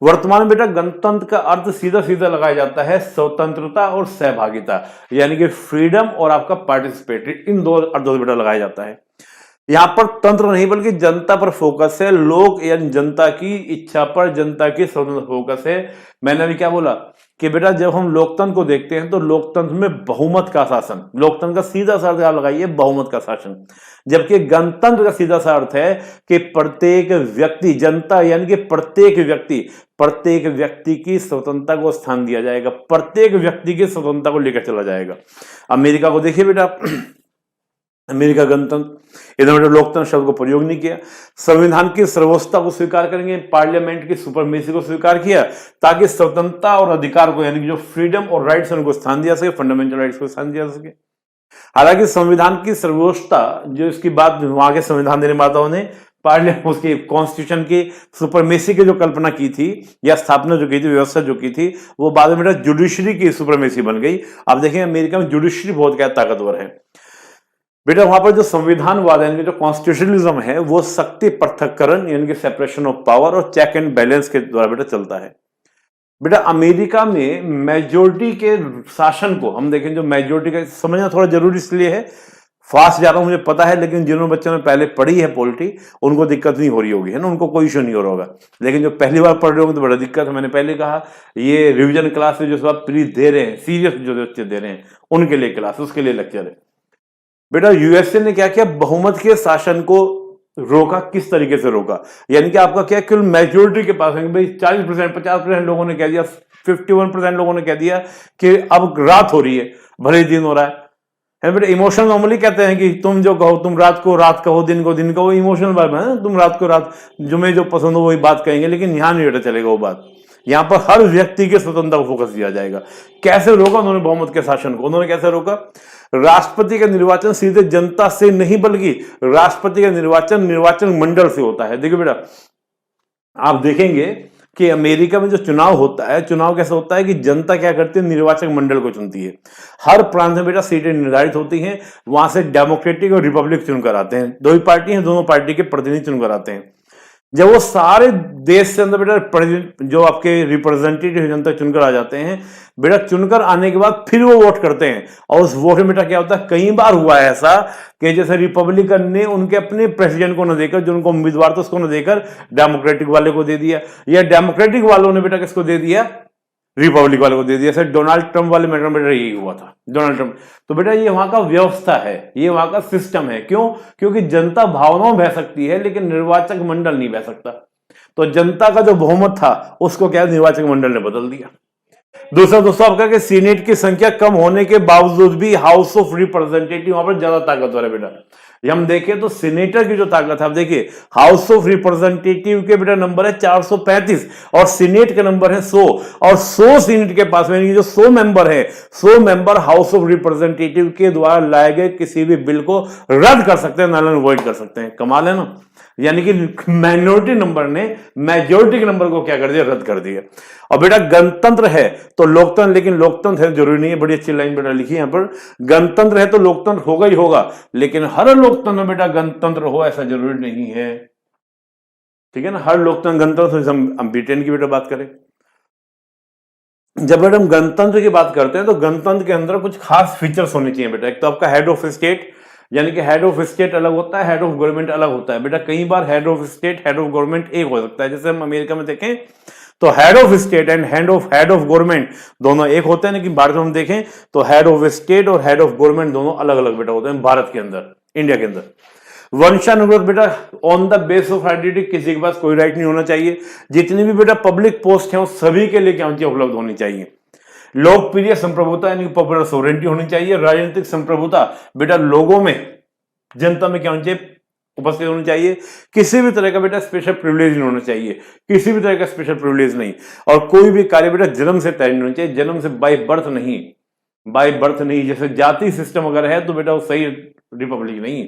वर्तमान में बेटा गणतंत्र का अर्थ सीधा सीधा लगाया जाता है स्वतंत्रता और सहभागिता, यानी कि फ्रीडम और आपका पार्टिसिपेटरी, इन दो अर्थों से बेटा लगाया जाता है। यहां पर तंत्र नहीं बल्कि जनता पर फोकस है, लोग यानी जनता की इच्छा पर, जनता की स्वतंत्र फोकस है। मैंने अभी क्या बोला कि बेटा जब हम लोकतंत्र को देखते हैं तो लोकतंत्र में बहुमत का शासन, लोकतंत्र का सीधा सा अर्थ आप लगाइए बहुमत का शासन, जबकि गणतंत्र का सीधा सा अर्थ है कि प्रत्येक व्यक्ति, जनता यानी कि प्रत्येक व्यक्ति की स्वतंत्रता को स्थान दिया जाएगा, प्रत्येक व्यक्ति की स्वतंत्रता को लेकर चला जाएगा। अमेरिका को देखिए बेटा, अमेरिका गणतंत्र, इन्होंने बेटा लोकतंत्र शब्द को प्रयोग नहीं किया। संविधान की सर्वोच्चता को स्वीकार करेंगे, पार्लियामेंट की सुपरमेसी को स्वीकार किया ताकि स्वतंत्रता और अधिकार को यानी कि जो फ्रीडम और राइट्स उनको स्थान दिया सके, फंडामेंटल राइट्स को स्थान दिया सके। हालांकि संविधान की सर्वोच्चता जो इसकी बात वहां के संविधान निर्माताओं ने पार्लियामेंट उसकी कॉन्स्टिट्यूशन की सुपरमेसी की जो कल्पना की थी या स्थापना जो की थी, व्यवस्था जो की थी, वो बाद में बेटा जुडिशरी की सुपरमेसी बन गई। आप देखें अमेरिका में जुडिशरी बहुत क्या ताकतवर है बेटा, वहां पर जो संविधानवाद यानी जो कॉन्स्टिट्यूशनलिज्म है वो शक्ति पृथक्करण यानी कि सेपरेशन ऑफ पावर और चेक एंड बैलेंस के द्वारा बेटा चलता है। बेटा अमेरिका में मेजोरिटी के शासन को हम देखें, जो मेजोरिटी का समझना थोड़ा जरूरी इसलिए है, फास्ट जा रहा हूं मुझे पता है, लेकिन जिन्होंने बच्चों ने पहले पढ़ी है पॉलिटी उनको दिक्कत नहीं हो रही होगी, है ना, उनको कोई इशू नहीं हो रहा होगा, लेकिन जो पहली बार पढ़ रहे होंगे तो बड़ा दिक्कत है। मैंने पहले कहा ये रिवीजन क्लास में जो सब प्री दे रहे हैं, सीरियस जो बच्चे दे रहे हैं उनके लिए क्लास, उसके लिए लेक्चर है। बेटा यूएसए ने क्या किया, बहुमत के शासन को रोका। किस तरीके से रोका, यानी कि आपका क्या केवल मेजोरिटी के पास है भाई 40%, 50% लोगों ने कह दिया, 51% लोगों ने कह दिया कि अब रात हो रही है, भले ही दिन हो रहा है बेटा। इमोशन नॉर्मली कहते हैं कि तुम जो कहो, तुम रात को रात कहो, दिन को दिन कहो, इमोशनल बात है, तुम रात को रात, जो मैं जो पसंद हो वही बात कहेंगे, लेकिन यहां नहीं बेटा चलेगा वो बात। यहां पर हर व्यक्ति के स्वतंत्रता को फोकस दिया जाएगा। कैसे रोका उन्होंने बहुमत के शासन को, उन्होंने कैसे रोका, राष्ट्रपति का निर्वाचन सीधे जनता से नहीं बल्कि राष्ट्रपति का निर्वाचन मंडल से होता है। देखिए बेटा आप देखेंगे कि अमेरिका में जो चुनाव होता है, चुनाव कैसे होता है कि जनता क्या करती है, निर्वाचक मंडल को चुनती है। हर प्रांत में बेटा सीटें निर्धारित होती हैं, वहां से डेमोक्रेटिक और रिपब्लिक चुनकर आते हैं, दो ही पार्टी हैं, दोनों पार्टी के प्रतिनिधि चुनकर आते हैं। जब वो सारे देश से अंदर बेटा जो आपके रिप्रेजेंटेटिव जनता चुनकर आ जाते हैं बेटा, चुनकर आने के बाद फिर वो वोट करते हैं, और उस वोट में बेटा क्या होता है, कई बार हुआ है ऐसा कि जैसे रिपब्लिकन ने उनके अपने प्रेसिडेंट को न देकर, जो उनको उम्मीदवार था उसको न देकर डेमोक्रेटिक वाले को दे दिया, या डेमोक्रेटिक वालों ने बेटा किसको दे दिया, रिपब्लिक वाले को दे दिया। सर डोनाल्ड ट्रंप वाले मैटर में बेटा यही हुआ था, डोनाल्ड ट्रंप। तो बेटा ये वहां का व्यवस्था है, ये वहां का सिस्टम है। क्यों, क्योंकि जनता भावनाओं बह सकती है लेकिन निर्वाचक मंडल नहीं बह सकता। तो जनता का जो बहुमत था उसको क्या निर्वाचक मंडल ने बदल दिया। दूसरा दोस्तों आपका कि सीनेट की संख्या कम होने के बावजूद भी हाउस ऑफ रिप्रेजेंटेटिव वहां पर ज्यादा ताकतवर है बेटा। हम देखें तो सीनेटर की जो ताकत है, आप देखिए हाउस ऑफ रिप्रेजेंटेटिव के बेटा नंबर है 435 और सीनेट का नंबर है 100, और 100 सीनेट के पास में जो 100 मेंबर है, 100 मेंबर हाउस ऑफ रिप्रेजेंटेटिव के द्वारा लाए गए किसी भी बिल को रद्द कर सकते हैं, नल एंड वॉइड कर सकते हैं। कमाल है ना, यानी कि माइनॉरिटी नंबर ने मेजोरिटी के नंबर को क्या कर दिया, रद्द कर दिया। और बेटा गणतंत्र है तो लोकतंत्र, लेकिन लोकतंत्र है जरूरी नहीं है, बड़ी अच्छी लाइन बेटा लिखी यहां पर, गणतंत्र है तो लोकतंत्र होगा ही होगा, लेकिन हर लोकतंत्र में बेटा गणतंत्र हो ऐसा जरूरी नहीं है, ठीक है ना। हर लोकतंत्र गणतंत्र, हम ब्रिटेन की बेटा बात करें, जब बेटा हम गणतंत्र की बात करते हैं तो गणतंत्र के अंदर कुछ खास फीचर्स होने चाहिए बेटा। एक तो आपका हेड ऑफ स्टेट, यानी कि हेड ऑफ स्टेट अलग होता है, हेड ऑफ गवर्नमेंट अलग होता है बेटा। कई बार head of state, head of government एक हो सकता है, जैसे हम अमेरिका में देखें तो head of state and head of government दोनों एक होते हैं, लेकिन भारत में हम देखें तो हेड ऑफ स्टेट और हेड ऑफ गवर्नमेंट दोनों अलग अलग बेटा होते हैं भारत के अंदर, इंडिया के अंदर। वंशानुगत बेटा on the base of identity, किसी के पास कोई राइट नहीं होना चाहिए। जितनी भी बेटा पब्लिक पोस्ट है सभी के लिए क्या होनी चाहिए, उपलब्ध होनी चाहिए। लोकप्रिय संप्रभुता यानी पॉपुलर सोवरेंटी होनी चाहिए। राजनीतिक संप्रभुता बेटा लोगों में, जनता में क्या होनी चाहिए, उपस्थित होनी चाहिए। किसी भी तरह का बेटा स्पेशल प्रिविलेज नहीं होना चाहिए, किसी भी तरह का स्पेशल प्रिविलेज नहीं। और कोई भी कार्य बेटा जन्म से तय नहीं होना चाहिए, जन्म से बाय बर्थ नहीं, बाय बर्थ नहीं। जैसे जाति सिस्टम अगर है तो बेटा वो सही रिपब्लिक नहीं।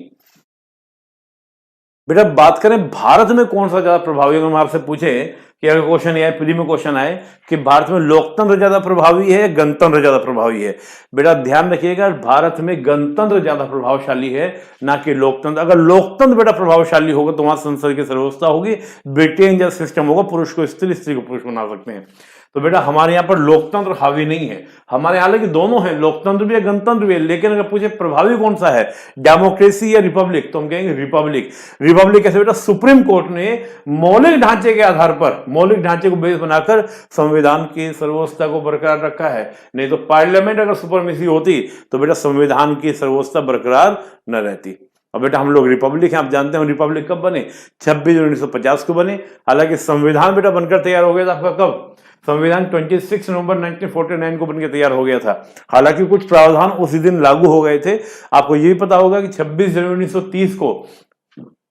बेटा बात करें भारत में कौन सा ज्यादा प्रभावी, अगर हम आपसे पूछे कि अगर क्वेश्चन आए, प्री में क्वेश्चन आए कि भारत में लोकतंत्र ज्यादा प्रभावी है, गणतंत्र ज्यादा प्रभावी है, बेटा ध्यान रखिएगा भारत में गणतंत्र ज्यादा प्रभावशाली है ना कि लोकतंत्र। अगर लोकतंत्र बेटा प्रभावशाली होगा तो वहां संसद की सर्वोच्चता होगी, ब्रिटेन जैसा सिस्टम होगा, पुरुष को स्त्री, स्त्री को पुरुष बना सकते हैं। तो बेटा हमारे यहाँ पर लोकतंत्र हावी नहीं है, हमारे यहाँ हालांकि दोनों है, लोकतंत्र भी है गणतंत्र भी है, लेकिन अगर पूछे प्रभावी कौन सा है, डेमोक्रेसी या रिपब्लिक, तो हम कहेंगे रिपब्लिक। रिपब्लिक कैसे बेटा, सुप्रीम कोर्ट ने मौलिक ढांचे के आधार पर, मौलिक ढांचे को बेस बनाकर संविधान की सर्वोच्चता को बरकरार रखा है। नहीं तो पार्लियामेंट अगर सुपरमेसी होती तो बेटा संविधान की सर्वोच्चता बरकरार न रहती। अब बेटा हम लोग रिपब्लिक हैं, आप जानते हैं रिपब्लिक कब बने, 26 जनवरी 1950 को बने। हालांकि संविधान बेटा बनकर तैयार हो गया था आपका कब, संविधान 26 नवंबर 1949 को बनकर तैयार हो गया था। हालांकि कुछ प्रावधान उसी दिन लागू हो गए थे। आपको ये भी पता होगा कि 26 जनवरी 1930 को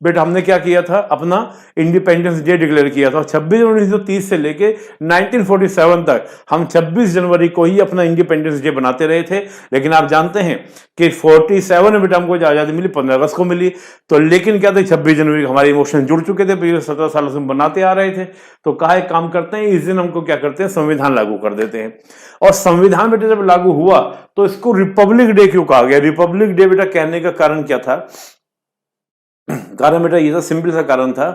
बेटा हमने क्या किया था, अपना इंडिपेंडेंस डे डिक्लेयर किया था। 26 जनवरी 1930 से लेके 1947 तक हम 26 जनवरी को ही अपना इंडिपेंडेंस डे बनाते रहे थे। लेकिन आप जानते हैं कि 47 में बेटा हमको आजादी मिली, 15 अगस्त को मिली। तो लेकिन क्या था, 26 जनवरी हमारे इमोशन जुड़ चुके थे, पिछले 17 सालों से हम बनाते आ रहे थे। तो कहा एक काम करते हैं, इस दिन हमको क्या करते हैं, संविधान लागू कर देते हैं। और संविधान बेटा जब लागू हुआ तो इसको रिपब्लिक डे क्यों कहा गया। रिपब्लिक डे बेटा कहने का कारण क्या था, कारण बेटा ये था, सिंपल सा कारण था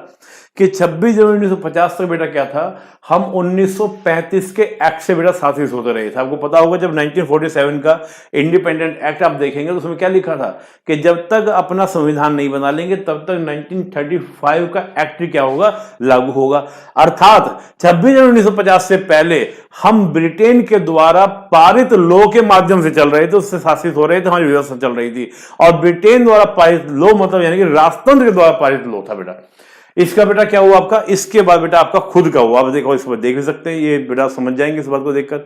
कि 26 जनवरी 1950 तक बेटा क्या था, हम 1935 के एक्ट से बेटा शासित होते रहे थे। आपको पता होगा जब 1947 का इंडिपेंडेंट एक्ट आप देखेंगे तो उसमें क्या लिखा था कि जब तक अपना संविधान नहीं बना लेंगे तब तक 1935 का एक्ट क्या होगा, लागू होगा। अर्थात 26 जनवरी 1950 से पहले हम ब्रिटेन के द्वारा पारित लॉ के माध्यम से चल रहे थे, उससे शासित हो रहे थे, हमारी व्यवस्था चल रही थी। और ब्रिटेन द्वारा पारित लॉ मतलब यानी कि राजतंत्र के द्वारा पारित लॉ था बेटा। इसका बेटा क्या हुआ आपका, इसके बाद बेटा आपका खुद का हुआ। आप देखो इस पर देख भी सकते हैं, ये बेटा समझ जाएंगे इस बात को देखकर।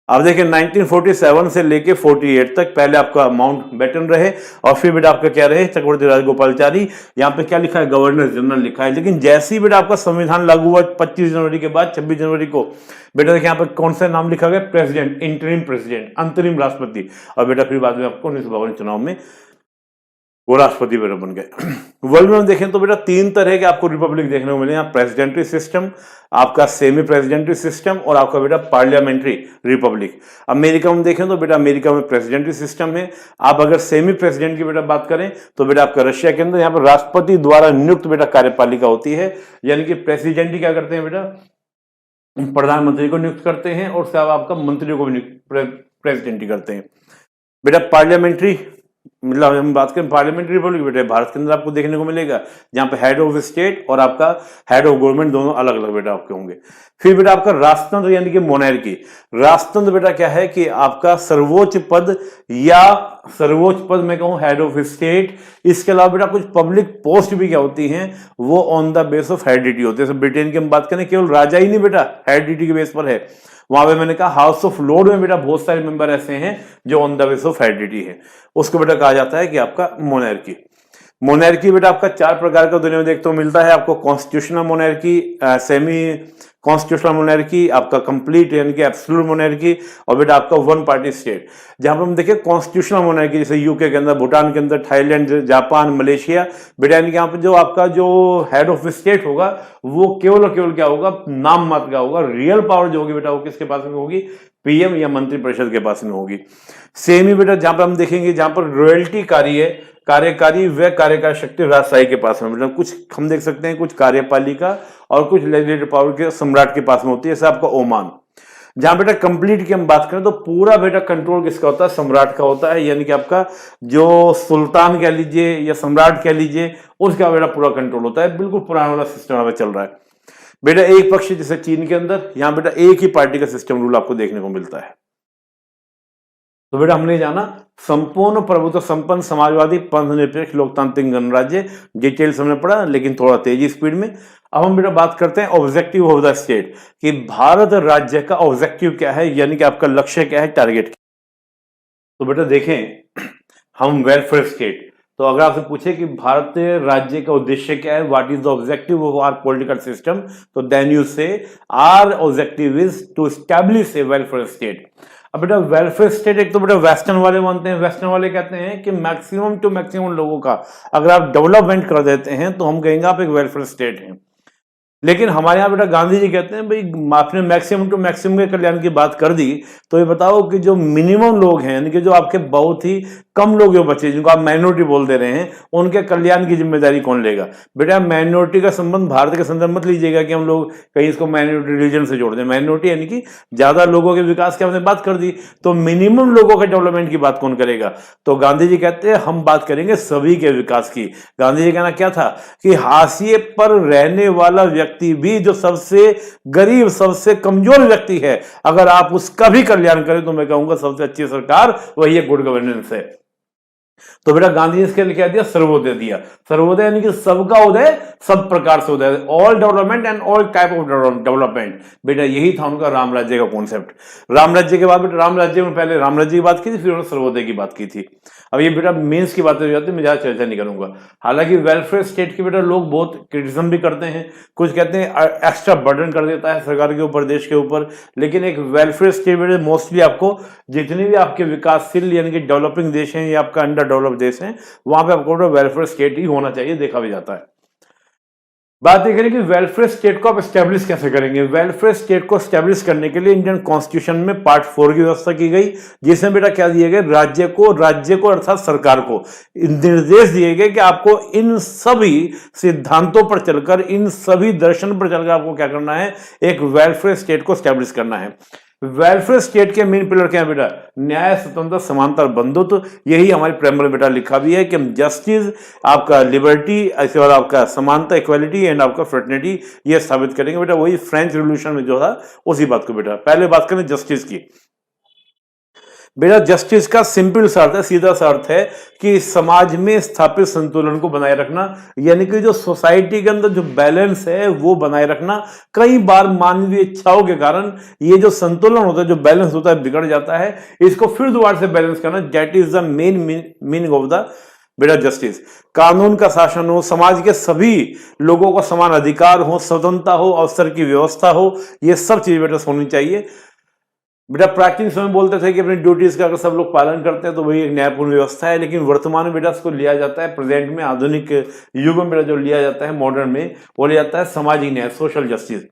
आप देखिए 1947 से लेके 48 तक पहले आपका माउंट बैटन रहे और फिर बेटा आपका क्या रहे, चक्रवर्ती राजगोपालाचारी। यहाँ पे क्या लिखा है, गवर्नर जनरल लिखा है। लेकिन जैसे ही बेटा आपका संविधान लागू हुआ 25 जनवरी के बाद 26 जनवरी को, बेटा देखिए यहाँ पे कौन सा नाम लिखा गया, प्रेसिडेंट, इंटरिम प्रेसिडेंट, अंतरिम राष्ट्रपति। और बेटा फिर बाद में आपको 1952 चुनाव में वो राष्ट्रपति बेटा बन गए। वर्ल्ड में देखें तो बेटा 3 तरह के आपको रिपब्लिक देखने को मिले, यहाँ प्रेसिडेंट्री सिस्टम, आपका सेमी प्रेसिडेंट्री सिस्टम और आपका बेटा पार्लियामेंट्री रिपब्लिक। अमेरिका में देखें तो बेटा अमेरिका में प्रेसिडेंट्री सिस्टम है। आप अगर सेमी प्रेसिडेंट की बेटा बात करें तो बेटा आपका रशिया के अंदर यहाँ पर राष्ट्रपति द्वारा नियुक्त बेटा कार्यपालिका होती है, यानी कि प्रेसिडेंट ही क्या करते हैं बेटा, प्रधानमंत्री को नियुक्त करते हैं और उसके बाद आपका मंत्रियों को भी प्रेसिडेंट ही करते हैं। बेटा पार्लियामेंट्री मतलब हम बात करें पार्लियामेंट्री रिपब्लिक बेटा भारत के अंदर आपको देखने को मिलेगा, जहां पे हेड ऑफ स्टेट और आपका हेड ऑफ गवर्नमेंट दोनों अलग अलग बेटा आपके होंगे। फिर बेटा आपका राष्ट्रतंत्र यानी कि मोनार्की। राष्ट्रतंत्र बेटा क्या है कि आपका सर्वोच्च पद या सर्वोच्च पद मैं कहूं हेड ऑफ स्टेट। इसके अलावा बेटा कुछ पब्लिक पोस्ट भी क्या होती हैं, वो on the base of heredity होते हैं। ब्रिटेन की हम बात करें केवल राजा ही नहीं बेटा हेरिडिटी के बेस पर है, वहां पे मैंने कहा हाउस ऑफ लॉर्ड में बेटा बहुत सारे मेंबर ऐसे हैं जो on the base of heredity है, उसको बेटा कहा जाता है कि आपका मोनार्की। मोनार्की बेटा आपका 4 प्रकार का दुनिया में देखने को मिलता है आपको, constitutional monarchy, semi constitutional monarchy, आपका कंप्लीट यानी कि एब्सोल्यूट मोनार्की और बेटा आपका वन पार्टी स्टेट। जहां पर हम देखिए कॉन्स्टिट्यूशनल मोनार्की जैसे यूके के अंदर, भूटान के अंदर, थाईलैंड, जापान, मलेशिया, बेटा यानी कि यहाँ पर जो आपका जो हेड ऑफ स्टेट होगा वो केवल और केवल क्या होगा, नाम मात्र का होगा। रियल पावर जो होगी बेटा वो किसके पास में होगी, पीएम या मंत्री परिषद के पास में होगी। सेम ही बेटा जहां पर हम देखेंगे जहां पर रॉयल्टी कार्यकारी व कार्यकारी शक्ति राजशाही के पास में, मतलब कुछ हम देख सकते हैं कुछ कार्यपालिका और कुछ लेजिस्लेटिव पावर के सम्राट के पास में होती है, जैसे आपका ओमान। जहां बेटा कंप्लीट की हम बात करें तो पूरा बेटा कंट्रोल किसका होता है, सम्राट का होता है, यानी कि आपका जो सुल्तान कह लीजिए या सम्राट कह लीजिए उसका बेटा पूरा कंट्रोल होता है। बिल्कुल पुराना वाला सिस्टम यहाँ पे चल रहा है बेटा। एक पक्ष जैसे चीन के अंदर, यहाँ बेटा एक ही पार्टी का सिस्टम रूल आपको देखने को मिलता है। तो बेटा हमने जाना संपूर्ण प्रभुत्व संपन्न समाजवादी पंथनिरपेक्ष लोकतांत्रिक गणराज्य, डिटेल्स हमने पढ़ा लेकिन थोड़ा तेजी स्पीड में। अब हम बेटा बात करते हैं ऑब्जेक्टिव ऑफ द स्टेट, कि भारत राज्य का ऑब्जेक्टिव क्या है, यानी कि आपका लक्ष्य क्या है, टारगेट। तो बेटा देखें हम वेलफेयर स्टेट, तो अगर आपसे पूछे कि भारतीय राज्य का उद्देश्य क्या है, what is the objective of our political system, तो then you say our objective is to establish a welfare state. अब बेटा वेलफेयर स्टेट एक तो बेटा वेस्टर्न वाले मानते हैं, वेस्टर्न वाले कहते हैं कि मैक्सिमम टू मैक्सिमम लोगों का अगर आप डेवलपमेंट कर देते हैं तो हम कहेंगे आप एक वेलफेयर स्टेट हैं। लेकिन हमारे यहाँ बेटा गांधी जी कहते हैं भाई आपने मैक्सिमम टू मैक्सिमम के कल्याण की बात कर दी, तो ये बताओ कि जो मिनिमम लोग हैं, यानी कि जो आपके बहुत ही कम लोग जो बचे, जिनको आप माइनॉरिटी बोल दे रहे हैं, उनके कल्याण की जिम्मेदारी कौन लेगा? बेटा माइनॉरिटी का संबंध भारत के संदर्भ मत लीजिएगा कि हम लोग कहीं इसको माइनॉरिटी रिलीजन से जोड़ दें। माइनॉरिटी यानी कि ज्यादा लोगों के विकास की हमने बात कर दी, तो मिनिमम लोगों के डेवलपमेंट की बात कौन करेगा? तो गांधी जी कहते हैं हम बात करेंगे सभी के विकास की। गांधी जी कहना क्या था कि हाशिए पर रहने वाला व्यक्ति भी, जो सबसे गरीब सबसे कमजोर व्यक्ति है, अगर आप उसका भी कल्याण करें तो मैं कहूंगा सबसे अच्छी सरकार वही है, गुड गवर्नेंस है। तो बेटा गांधी ने इसके लिए क्या दिया? सर्वोदय दिया। सर्वोदय यानी कि सबका उदय, सब प्रकार से उदय, all development and all type of development. बेटा यही था उनका राम राज्य का कॉन्सेप्ट। राम राज्य के बाद बेटा राम राज्य में पहले राम राज्य की बात की थी, फिर उन्होंने सर्वोदय की बात की थी। अब ये बेटा मेंस की बातें हो जाती है, मैं ज्यादा चर्चा नहीं करूंगा। हालांकि वेलफेयर स्टेट के बेटा लोग बहुत क्रिटिसिज्म भी करते हैं, कुछ कहते हैं एक्स्ट्रा बर्डन कर देता है सरकार के ऊपर, देश के ऊपर। लेकिन एक वेलफेयर स्टेट बेटा मोस्टली आपको जितने भी आपके विकासशील यानी कि डेवलपिंग देश हैं या आपका अंडर डेवलप देश हैं, वहां पे आपको वेलफेयर स्टेट ही होना चाहिए, देखा भी जाता है। बात यह करें कि वेलफेयर स्टेट को आप स्टैब्लिश कैसे करेंगे? वेलफेयर स्टेट को स्टैब्लिश करने के लिए इंडियन कॉन्स्टिट्यूशन में पार्ट 4 की व्यवस्था की गई, जिसमें बेटा क्या दिए गए? राज्य को अर्थात सरकार को निर्देश दिए गए कि आपको इन सभी सिद्धांतों पर चलकर, इन सभी दर्शन पर चलकर आपको क्या करना है? एक वेलफेयर स्टेट को स्टैब्लिश करना है। वेलफेयर स्टेट के मेन पिलर क्या है बेटा? न्याय, स्वतंत्रता, समानता और बंधुत्व। यही हमारी प्रेमबल बेटा लिखा भी है कि हम जस्टिस, आपका लिबर्टी, इसके बाद आपका समानता, इक्वालिटी एंड आपका फ्रेटर्निटी, ये साबित करेंगे बेटा। वही फ्रेंच रिवॉल्यूशन में जो था उसी बात को बेटा। पहले बात करें जस्टिस की। बेटा जस्टिस का सिंपल सा अर्थ है, सीधा सा अर्थ है कि समाज में स्थापित संतुलन को बनाए रखना, यानी कि जो सोसाइटी के अंदर जो बैलेंस है वो बनाए रखना। कई बार मानवीय इच्छाओं के कारण ये जो संतुलन होता है, जो बैलेंस होता है, बिगड़ जाता है। इसको फिर दोबारा से बैलेंस करना, that is the main meaning of the बेटा जस्टिस। कानून का शासन हो, समाज के सभी लोगों को समान अधिकार हो, स्वतंत्रता हो, अवसर की व्यवस्था हो, ये सब चीज बेटा होनी चाहिए। बेटा प्राचीन समय बोलते थे कि अपनी ड्यूटीज का अगर सब लोग पालन करते हैं तो वही एक न्यायपूर्ण व्यवस्था है, लेकिन वर्तमान में बेटा इसको लिया जाता है, प्रेजेंट में आधुनिक युग में बेटा जो लिया जाता है मॉडर्न में, वो लिया जाता है सामाजिक न्याय, सोशल जस्टिस।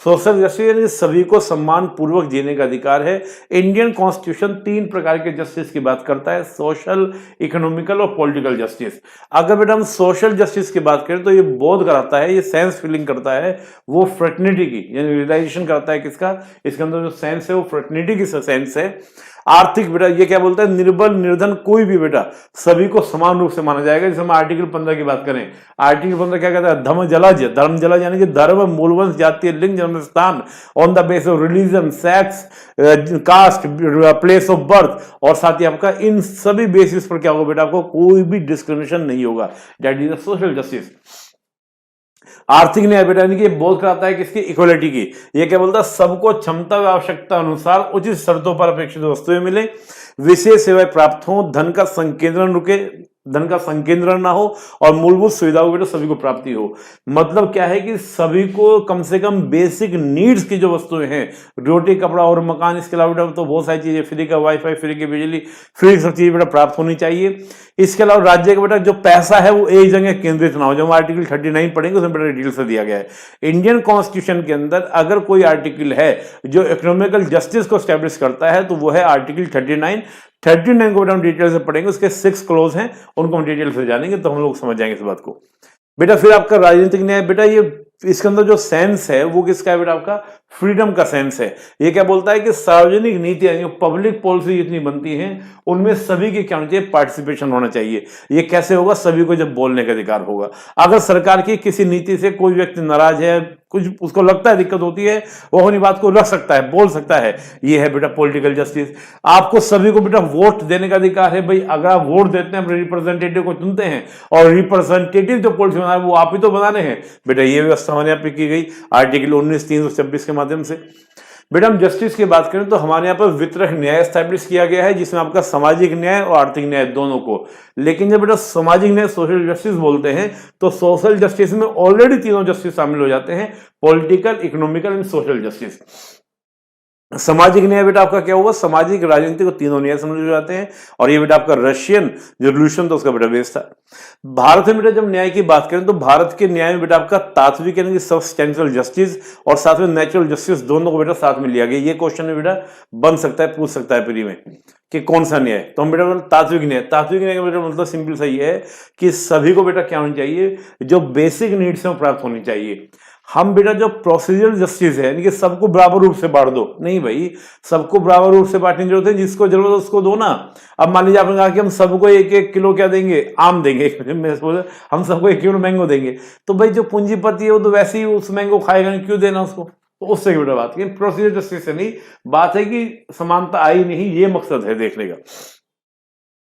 सोशल जस्टिस यानी सभी को सम्मान पूर्वक जीने का अधिकार है। इंडियन कॉन्स्टिट्यूशन 3 प्रकार के जस्टिस की बात करता है, सोशल, इकोनॉमिकल और पॉलिटिकल जस्टिस। अगर बेटा हम सोशल जस्टिस की बात करें तो ये बोध कराता है, ये सेंस फीलिंग करता है वो फ्रेटर्निटी की, यानी रियलाइजेशन करता है किसका? इसके अंदर जो सेंस है वो फ्रेटर्निटी की सेंस है। आर्थिक बेटा ये क्या बोलता है? निर्बल निर्धन कोई भी बेटा सभी को समान रूप से माना जाएगा। जैसे हम आर्टिकल 15 की बात करें, आर्टिकल 15 क्या कहता है? धर्म जलज यानी कि धर्म, मूलवंश, जातीय, लिंग, जन्म स्थान, on the base of religion, sex, caste, place of birth, और साथ ही आपका इन सभी बेसिस पर क्या होगा बेटा? आपको कोई भी डिस्क्रिमिनेशन नहीं होगा, that is the social justice. आर्थिक न्याय बेटा यानी कि बोध कराता है किसकी? इक्वलिटी की। ये क्या बोलता है? सबको क्षमता व आवश्यकता अनुसार उचित शर्तों पर अपेक्षित वस्तुएं मिले, विशेष सेवाएं प्राप्त हो, धन का संकेंद्रण ना हो, और मूलभूत सुविधाओं बेटा सभी को प्राप्ति हो। मतलब क्या है कि सभी को कम से कम बेसिक नीड्स की जो वस्तुएं हैं, रोटी, कपड़ा और मकान, इसके अलावा बेटा तो बहुत सारी चीजें, फ्री का वाईफाई, फ्री की बिजली, फ्री सब चीजें बेटा प्राप्त होनी चाहिए। इसके अलावा राज्य का बेटा जो पैसा है वो एक जगह केंद्रित ना हो, जो हम आर्टिकल 39 पढ़ेंगे उसमें बेटा डिटेल से दिया गया है। इंडियन कॉन्स्टिट्यूशन के अंदर अगर कोई आर्टिकल है जो इकोनॉमिकल जस्टिस को स्टैब्लिश करता है तो वो है आर्टिकल 39 को बेटा हम डिटेल से पढ़ेंगे। उसके 6 क्लोज हैं, उनको हम डिटेल से जानेंगे तो हम लोग समझ जाएंगे इस बात को। बेटा फिर आपका राजनीतिक न्याय बेटा, ये इसके अंदर जो सेंस है वो किसका है बेटा? आपका फ्रीडम का सेंस है। ये क्या बोलता है कि सार्वजनिक नीति यानी पब्लिक पॉलिसी जितनी बनती हैं उनमें सभी के क्या होना चाहिए? पार्टिसिपेशन होना चाहिए। ये कैसे होगा? सभी को जब बोलने का अधिकार होगा। अगर सरकार की किसी नीति से कोई व्यक्ति नाराज है, कुछ उसको लगता है दिक्कत होती है, वो अपनी बात को रख सकता है, बोल सकता है। ये है बेटा पॉलिटिकल जस्टिस। आपको सभी को बेटा वोट देने का अधिकार है। भाई अगर आप वोट देते हैं, अपने रिप्रेजेंटेटिव को चुनते हैं, और रिप्रेजेंटेटिव जो पॉलिसी बना है वो आप ही तो बनाने हैं बेटा। ये व्यवस्था हमारे यहाँ पे की गई आर्टिकल 19, 326 के माध्यम से। बेटा हम जस्टिस की बात करें तो हमारे यहाँ पर वितरक न्याय स्टैब्लिश किया गया है, जिसमें आपका सामाजिक न्याय और आर्थिक न्याय दोनों को। लेकिन जब बेटा सामाजिक न्याय, सोशल जस्टिस बोलते हैं तो सोशल जस्टिस में ऑलरेडी तीनों जस्टिस शामिल हो जाते हैं, political, economical and social justice. सामाजिक न्याय बेटा आपका क्या हुआ, सामाजिक राजनीतिक और तीनों न्याय समझ जाते हैं, और ये बेटा आपका रशियन जो रिवॉल्यूशन था उसका बेटा बेस था। भारत में बेटा जब न्याय की बात करें तो भारत के न्याय में बेटा आपका तात्विक यानी कि सब्सटेंशियल जस्टिस और साथ में नेचुरल जस्टिस दोनों को बेटा साथ में लिया गया। ये क्वेश्चन में बेटा बन सकता है, पूछ सकता है प्री में कि कौन सा न्याय, तो हम बेटा तात्विक न्याय। तात्विक न्याय का बेटा मतलब सिंपल सा ये है कि सभी को बेटा क्या होनी चाहिए, जो बेसिक नीड्स है प्राप्त होनी चाहिए। हम बेटा जो प्रोसीजरल जस्टिस है यानी कि सबको बराबर रूप से बांट दो, नहीं भाई, सबको बराबर रूप से बांटने की जरूरत है, जिसको जरूरत है उसको दो ना। अब मान लीजिए आपने कहा कि हम सबको 1-1 किलो क्या देंगे, आम देंगे हम सबको 1 किलो मैंगो देंगे, तो भाई जो पूंजीपति है वो तो वैसे ही उस मैंगो खाएगा नहीं, क्यों देना उसको। तो उससे बेटा बात की प्रोसीजर जस्टिस से नहीं, बात है कि समानता आई नहीं, ये मकसद है देखने का।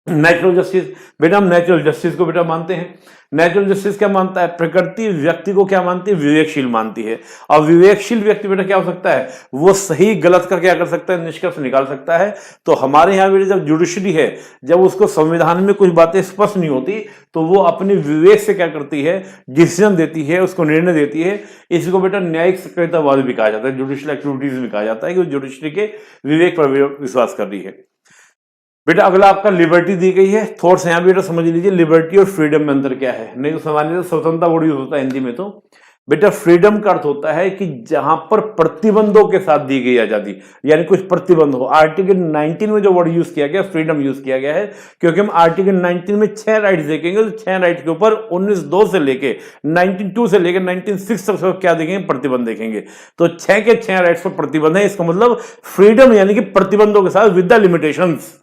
नेचुरल जस्टिस बेटा, हम नेचुरल जस्टिस को बेटा मानते हैं। नेचुरल जस्टिस क्या मानता है, प्रकृति व्यक्ति को क्या मानती है, विवेकशील मानती है। और विवेकशील व्यक्ति बेटा क्या हो सकता है, वो सही गलत का क्या कर सकता है, निष्कर्ष निकाल सकता है। तो हमारे यहाँ बेटा जब जुडिशरी है, जब उसको संविधान में कुछ बातें स्पष्ट नहीं होती तो वो अपनी विवेक से क्या करती है, डिसीजन देती है, उसको निर्णय देती है। इसको बेटा न्यायिक सक्रियतावाद भी कहा जाता है, जुडिशियल एक्टिविटीज भी कहा जाता है कि जुडिशरी के विवेक पर विश्वास कर रही है। बेटा अगला आपका लिबर्टी दी गई है, थोड़ा यहां बेटा समझ लीजिए लिबर्टी और फ्रीडम में अंतर क्या है। नहीं तो सामान्य स्वतंत्रता वर्ड यूज होता है हिंदी में, तो बेटा फ्रीडम का अर्थ होता है कि जहां पर प्रतिबंधों के साथ दी गई आजादी, यानी कुछ प्रतिबंध हो। आर्टिकल 19 में जो वर्ड यूज किया गया फ्रीडम यूज किया गया है, क्योंकि हम आर्टिकल 19 में 6 राइट्स देखेंगे, तो 6 राइट के ऊपर 19(2) से लेके 19(2) से लेके 19(6) तक क्या देखेंगे, प्रतिबंध देखेंगे। तो 6 के 6 राइट्स पर प्रतिबंध है, इसका मतलब फ्रीडम यानी कि प्रतिबंधों के साथ विद द लिमिटेशंस।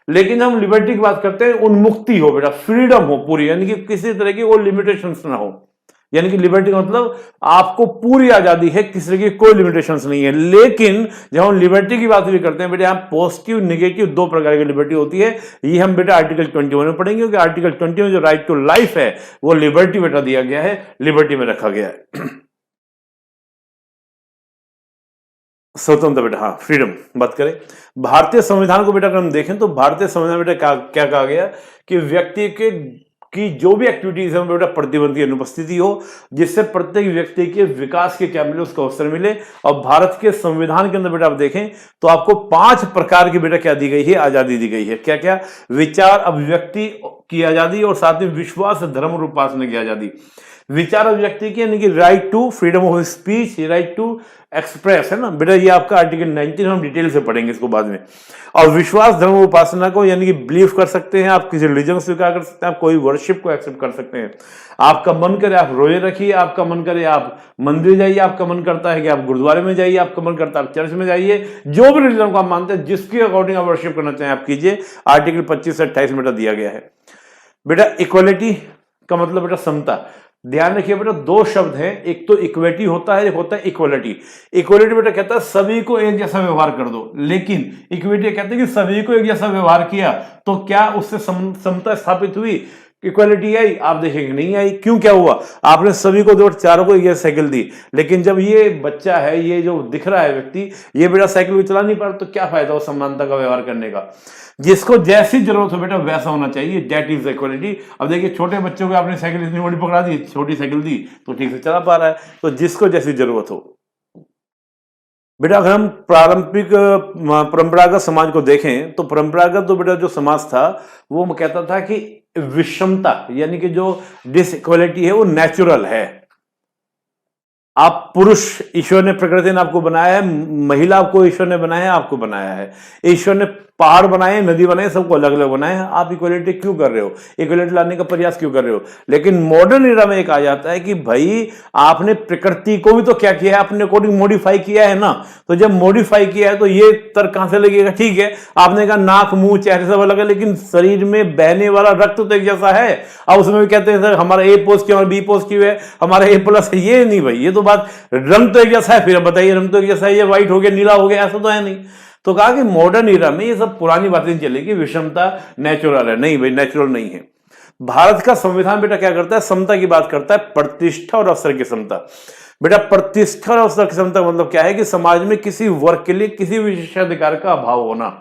लेकिन हम लिबर्टी की बात करते हैं, उन्मुक्ति हो बेटा, फ्रीडम हो पूरी, यानी कि किसी तरह की वो लिमिटेशंस ना हो। यानी कि लिबर्टी का मतलब आपको पूरी आजादी है, किसी तरह की कोई लिमिटेशंस नहीं है। लेकिन जब हम लिबर्टी की बात भी करते हैं बेटा, यहाँ पॉजिटिव नेगेटिव 2 प्रकार की लिबर्टी होती है। ये हम बेटा आर्टिकल 21 में पढ़ेंगे, क्योंकि आर्टिकल 20 में जो राइट टू लाइफ है वो लिबर्टी बेटा दिया गया है, लिबर्टी में रखा गया है। स्वतंत्र बेटा, हाँ फ्रीडम बात करें। भारतीय संविधान को बेटा अगर हम देखें तो भारतीय संविधान बेटा क्या कहा गया कि व्यक्ति के की जो भी एक्टिविटीज है बेटा प्रतिबंध की अनुपस्थिति हो, जिससे प्रत्येक व्यक्ति के विकास के क्या मिले, उसको अवसर मिले। और भारत के संविधान के अंदर बेटा आप देखें तो आपको 5 प्रकार की बेटा क्या दी गई है, आजादी दी गई है। क्या क्या, विचार अभिव्यक्ति की आजादी और साथ में विश्वास धर्म और उपासना की आजादी। विचार अभिव्यक्ति की यानी कि right to freedom of speech, right to express है ना बेटा, ये आपका आर्टिकल 19, हम डिटेल से पढ़ेंगे इसको बाद में। और विश्वास धर्म उपासना को यानी कि बिलीव कर सकते हैं आप, किसी रिलीजन को स्वीकार कर सकते हैं आप, कोई वर्शिप को एक्सेप्ट कर सकते हैं। आपका मन करे आप रोजे रखिए, आपका मन करे आप मंदिर जाइए, आपका मन करता है कि आप गुरुद्वारे में जाइए, आपका मन करता है आप चर्च में जाइए, जो भी रिलीजन को आप मानते हैं जिसके अकॉर्डिंग आप वर्शिप करना चाहें आप कीजिए। आर्टिकल 25 से 28 बेटा दिया गया है। बेटा इक्वलिटी का मतलब बेटा समता। ध्यान रखिए बेटा 2 शब्द हैं, एक तो इक्विटी होता है, एक होता है इक्वलिटी। इक्वलिटी बेटा कहता है सभी को एक जैसा व्यवहार कर दो, लेकिन इक्विटी कहते हैं कि सभी को एक जैसा व्यवहार किया तो क्या उससे समता स्थापित हुई, इक्वालिटी आई? आप देखेंगे नहीं आई। क्यों, क्या हुआ, आपने सभी को 2 चारों को एक साइकिल दी, लेकिन जब ये बच्चा है, ये जो दिख रहा है व्यक्ति, ये बेटा साइकिल को चला नहीं पा रहा, तो क्या फायदा हो समानता का व्यवहार करने का। जिसको जैसी जरूरत हो बेटा वैसा होना चाहिए, दैट इज इक्वालिटी। अब देखिए छोटे बच्चों को आपने साइकिल इतनी बड़ी पकड़ा दी, छोटी साइकिल दी तो ठीक से चला पा रहा है, तो जिसको जैसी जरूरत हो। बेटा अगर हम पारंपरिक परंपरागत समाज को देखें तो परंपरागत तो बेटा जो समाज था वो कहता था कि विषमता यानी कि जो डिसइक्वालिटी है वो नेचुरल है। आप पुरुष ईश्वर ने प्रकृति ने आपको बनाया है, महिला आपको ईश्वर ने बनाया है, आपको बनाया है। ईश्वर ने पहाड़ बनाए, नदी बनाए, सबको अलग अलग बनाए हैं। आप इक्वलिटी क्यों कर रहे हो, इक्वलिटी लाने का प्रयास क्यों कर रहे हो। लेकिन मॉडर्न एरा में एक आ जाता है कि भाई आपने प्रकृति को भी तो क्या किया है, अपने अकॉर्डिंग मॉडिफाई किया है ना। तो जब मॉडिफाई किया है तो ये तर्क कहां से लगेगा, ठीक है आपने कहा नाक मुंह चेहरे सब अलग है, लेकिन शरीर में बहने वाला रक्त तो एक जैसा है। अब उसमें भी कहते हैं सर हमारा ए पॉजिटिव हमारा बी पॉजिटिव है, हमारा ए प्लस है, ये नहीं भाई, ये तो बात, रंग तो एक जैसा है, फिर बताइए रंग तो एक जैसा है, ये व्हाइट हो गया नीला हो गया, ऐसा तो है नहीं। तो कहा कि मॉडर्न एरा में ये सब पुरानी बातें चलेगी, विषमता नेचुरल है, नहीं भाई नेचुरल नहीं है। भारत का संविधान बेटा क्या करता है, समता की बात करता है, प्रतिष्ठा और अवसर की समता। बेटा प्रतिष्ठा और अवसर की समता मतलब क्या है कि समाज में किसी वर्ग के लिए किसी विशेषाधिकार का अभाव होना,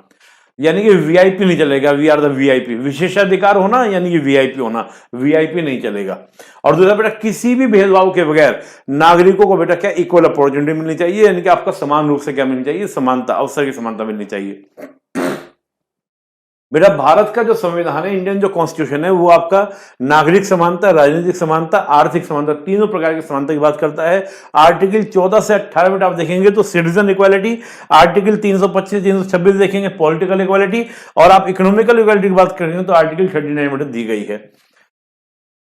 यानी कि वीआईपी नहीं चलेगा, वी आर द वीआईपी, विशेषाधिकार होना यानी कि वीआईपी होना, वीआईपी नहीं चलेगा। और दूसरा बेटा किसी भी भेदभाव के बगैर नागरिकों को बेटा क्या इक्वल अपॉर्चुनिटी मिलनी चाहिए, यानी कि आपका समान रूप से क्या मिलनी चाहिए, समानता, अवसर की समानता मिलनी चाहिए। बेटा भारत का जो संविधान है, इंडियन जो कॉन्स्टिट्यूशन है, वो आपका नागरिक समानता, राजनीतिक समानता, आर्थिक समानता, तीनों प्रकार की समानता की बात करता है। आर्टिकल 14 से 18 बेटा आप देखेंगे तो सिटीजन इक्वालिटी, आर्टिकल 325 326 देखेंगे पॉलिटिकल इक्वालिटी, और आप इकोनॉमिकल इक्वालिटी की बात करेंगे तो आर्टिकल 39 बेटा दी गई है।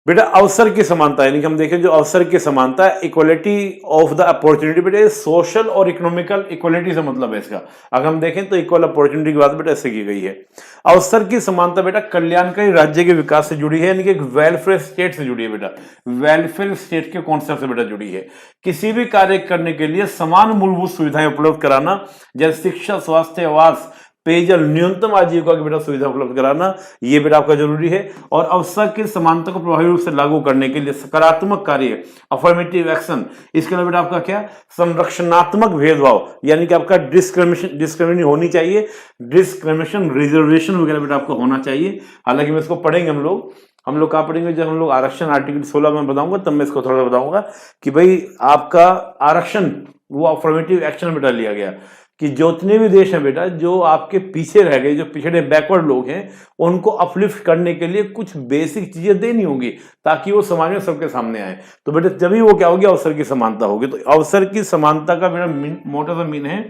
बेटा अवसर की समानता, यानी कि हम देखें जो अवसर की समानता, इक्वलिटी ऑफ द अपॉर्चुनिटी, बेटा सोशल और इकोनॉमिकल इक्वलिटी से मतलब है इसका। अगर हम देखें तो इक्वल अपॉर्चुनिटी की बात बेटा ऐसे की गई है। अवसर की समानता बेटा कल्याणकारी राज्य के विकास से जुड़ी है, यानी कि एक वेलफेयर स्टेट से जुड़ी है बेटा, वेलफेयर स्टेट के कॉन्सेप्ट से बेटा जुड़ी है। किसी भी कार्य करने के लिए समान मूलभूत सुविधाएं उपलब्ध कराना, जैसे शिक्षा, स्वास्थ्य, आवास, पेयजल, न्यूनतम आजीविका की बेटा सुविधा उपलब्ध कराना, ये बेटा आपका जरूरी है। और अवसर की समानता को प्रभावी रूप से लागू करने के लिए सकारात्मक कार्य, अफर्मेटिव एक्शन, इसके अलावा बेटा आपका क्या, संरक्षणात्मक भेदभाव, यानी कि आपका डिस्क्रिमिनेशन होनी चाहिए, डिस्क्रिमिनेशन, रिजर्वेशन वगैरह बेटा आपको होना चाहिए। हालांकि मैं इसको पढ़ेंगे हम लोग कहाँ पढ़ेंगे, जब हम लोग आरक्षण आर्टिकल 16 में बताऊंगा तब मैं इसको थोड़ा बताऊंगा कि भाई आपका आरक्षण वो अफर्मेटिव एक्शन बेटा लिया गया कि जितने भी देश हैं बेटा जो आपके पीछे रह गए, जो पिछड़े बैकवर्ड लोग हैं, उनको अपलिफ्ट करने के लिए कुछ बेसिक चीजें देनी होंगी ताकि वो समाज में सबके सामने आए। तो बेटा तभी वो क्या होगी, अवसर की समानता होगी। तो अवसर की समानता का बेटा मोटा सा मीन है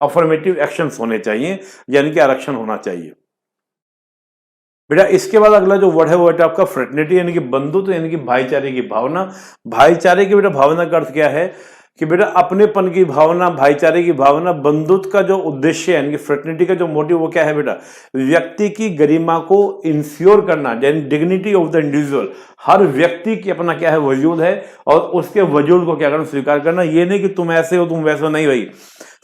अफर्मेटिव एक्शंस होने चाहिए, यानी कि आरक्षण होना चाहिए। बेटा इसके बाद अगला जो वर्ड है वो बेटा आपका फ्रेटर्निटी, यानी कि बंधुत्व, यानी कि भाईचारे की भावना। भाईचारे की बेटा भावना का अर्थ क्या है कि बेटा अपनेपन की भावना, भाईचारे की भावना, बंधुत्व का जो उद्देश्य है यानी कि फ्रेटर्निटी का जो मोटिव वो क्या है बेटा, व्यक्ति की गरिमा को इंश्योर करना, यानी डिग्निटी ऑफ द इंडिविजुअल। हर व्यक्ति की अपना क्या है वजूद है और उसके वजूद को क्या करना, स्वीकार करना। ये नहीं कि तुम ऐसे हो तुम वैसे हो, नहीं भाई,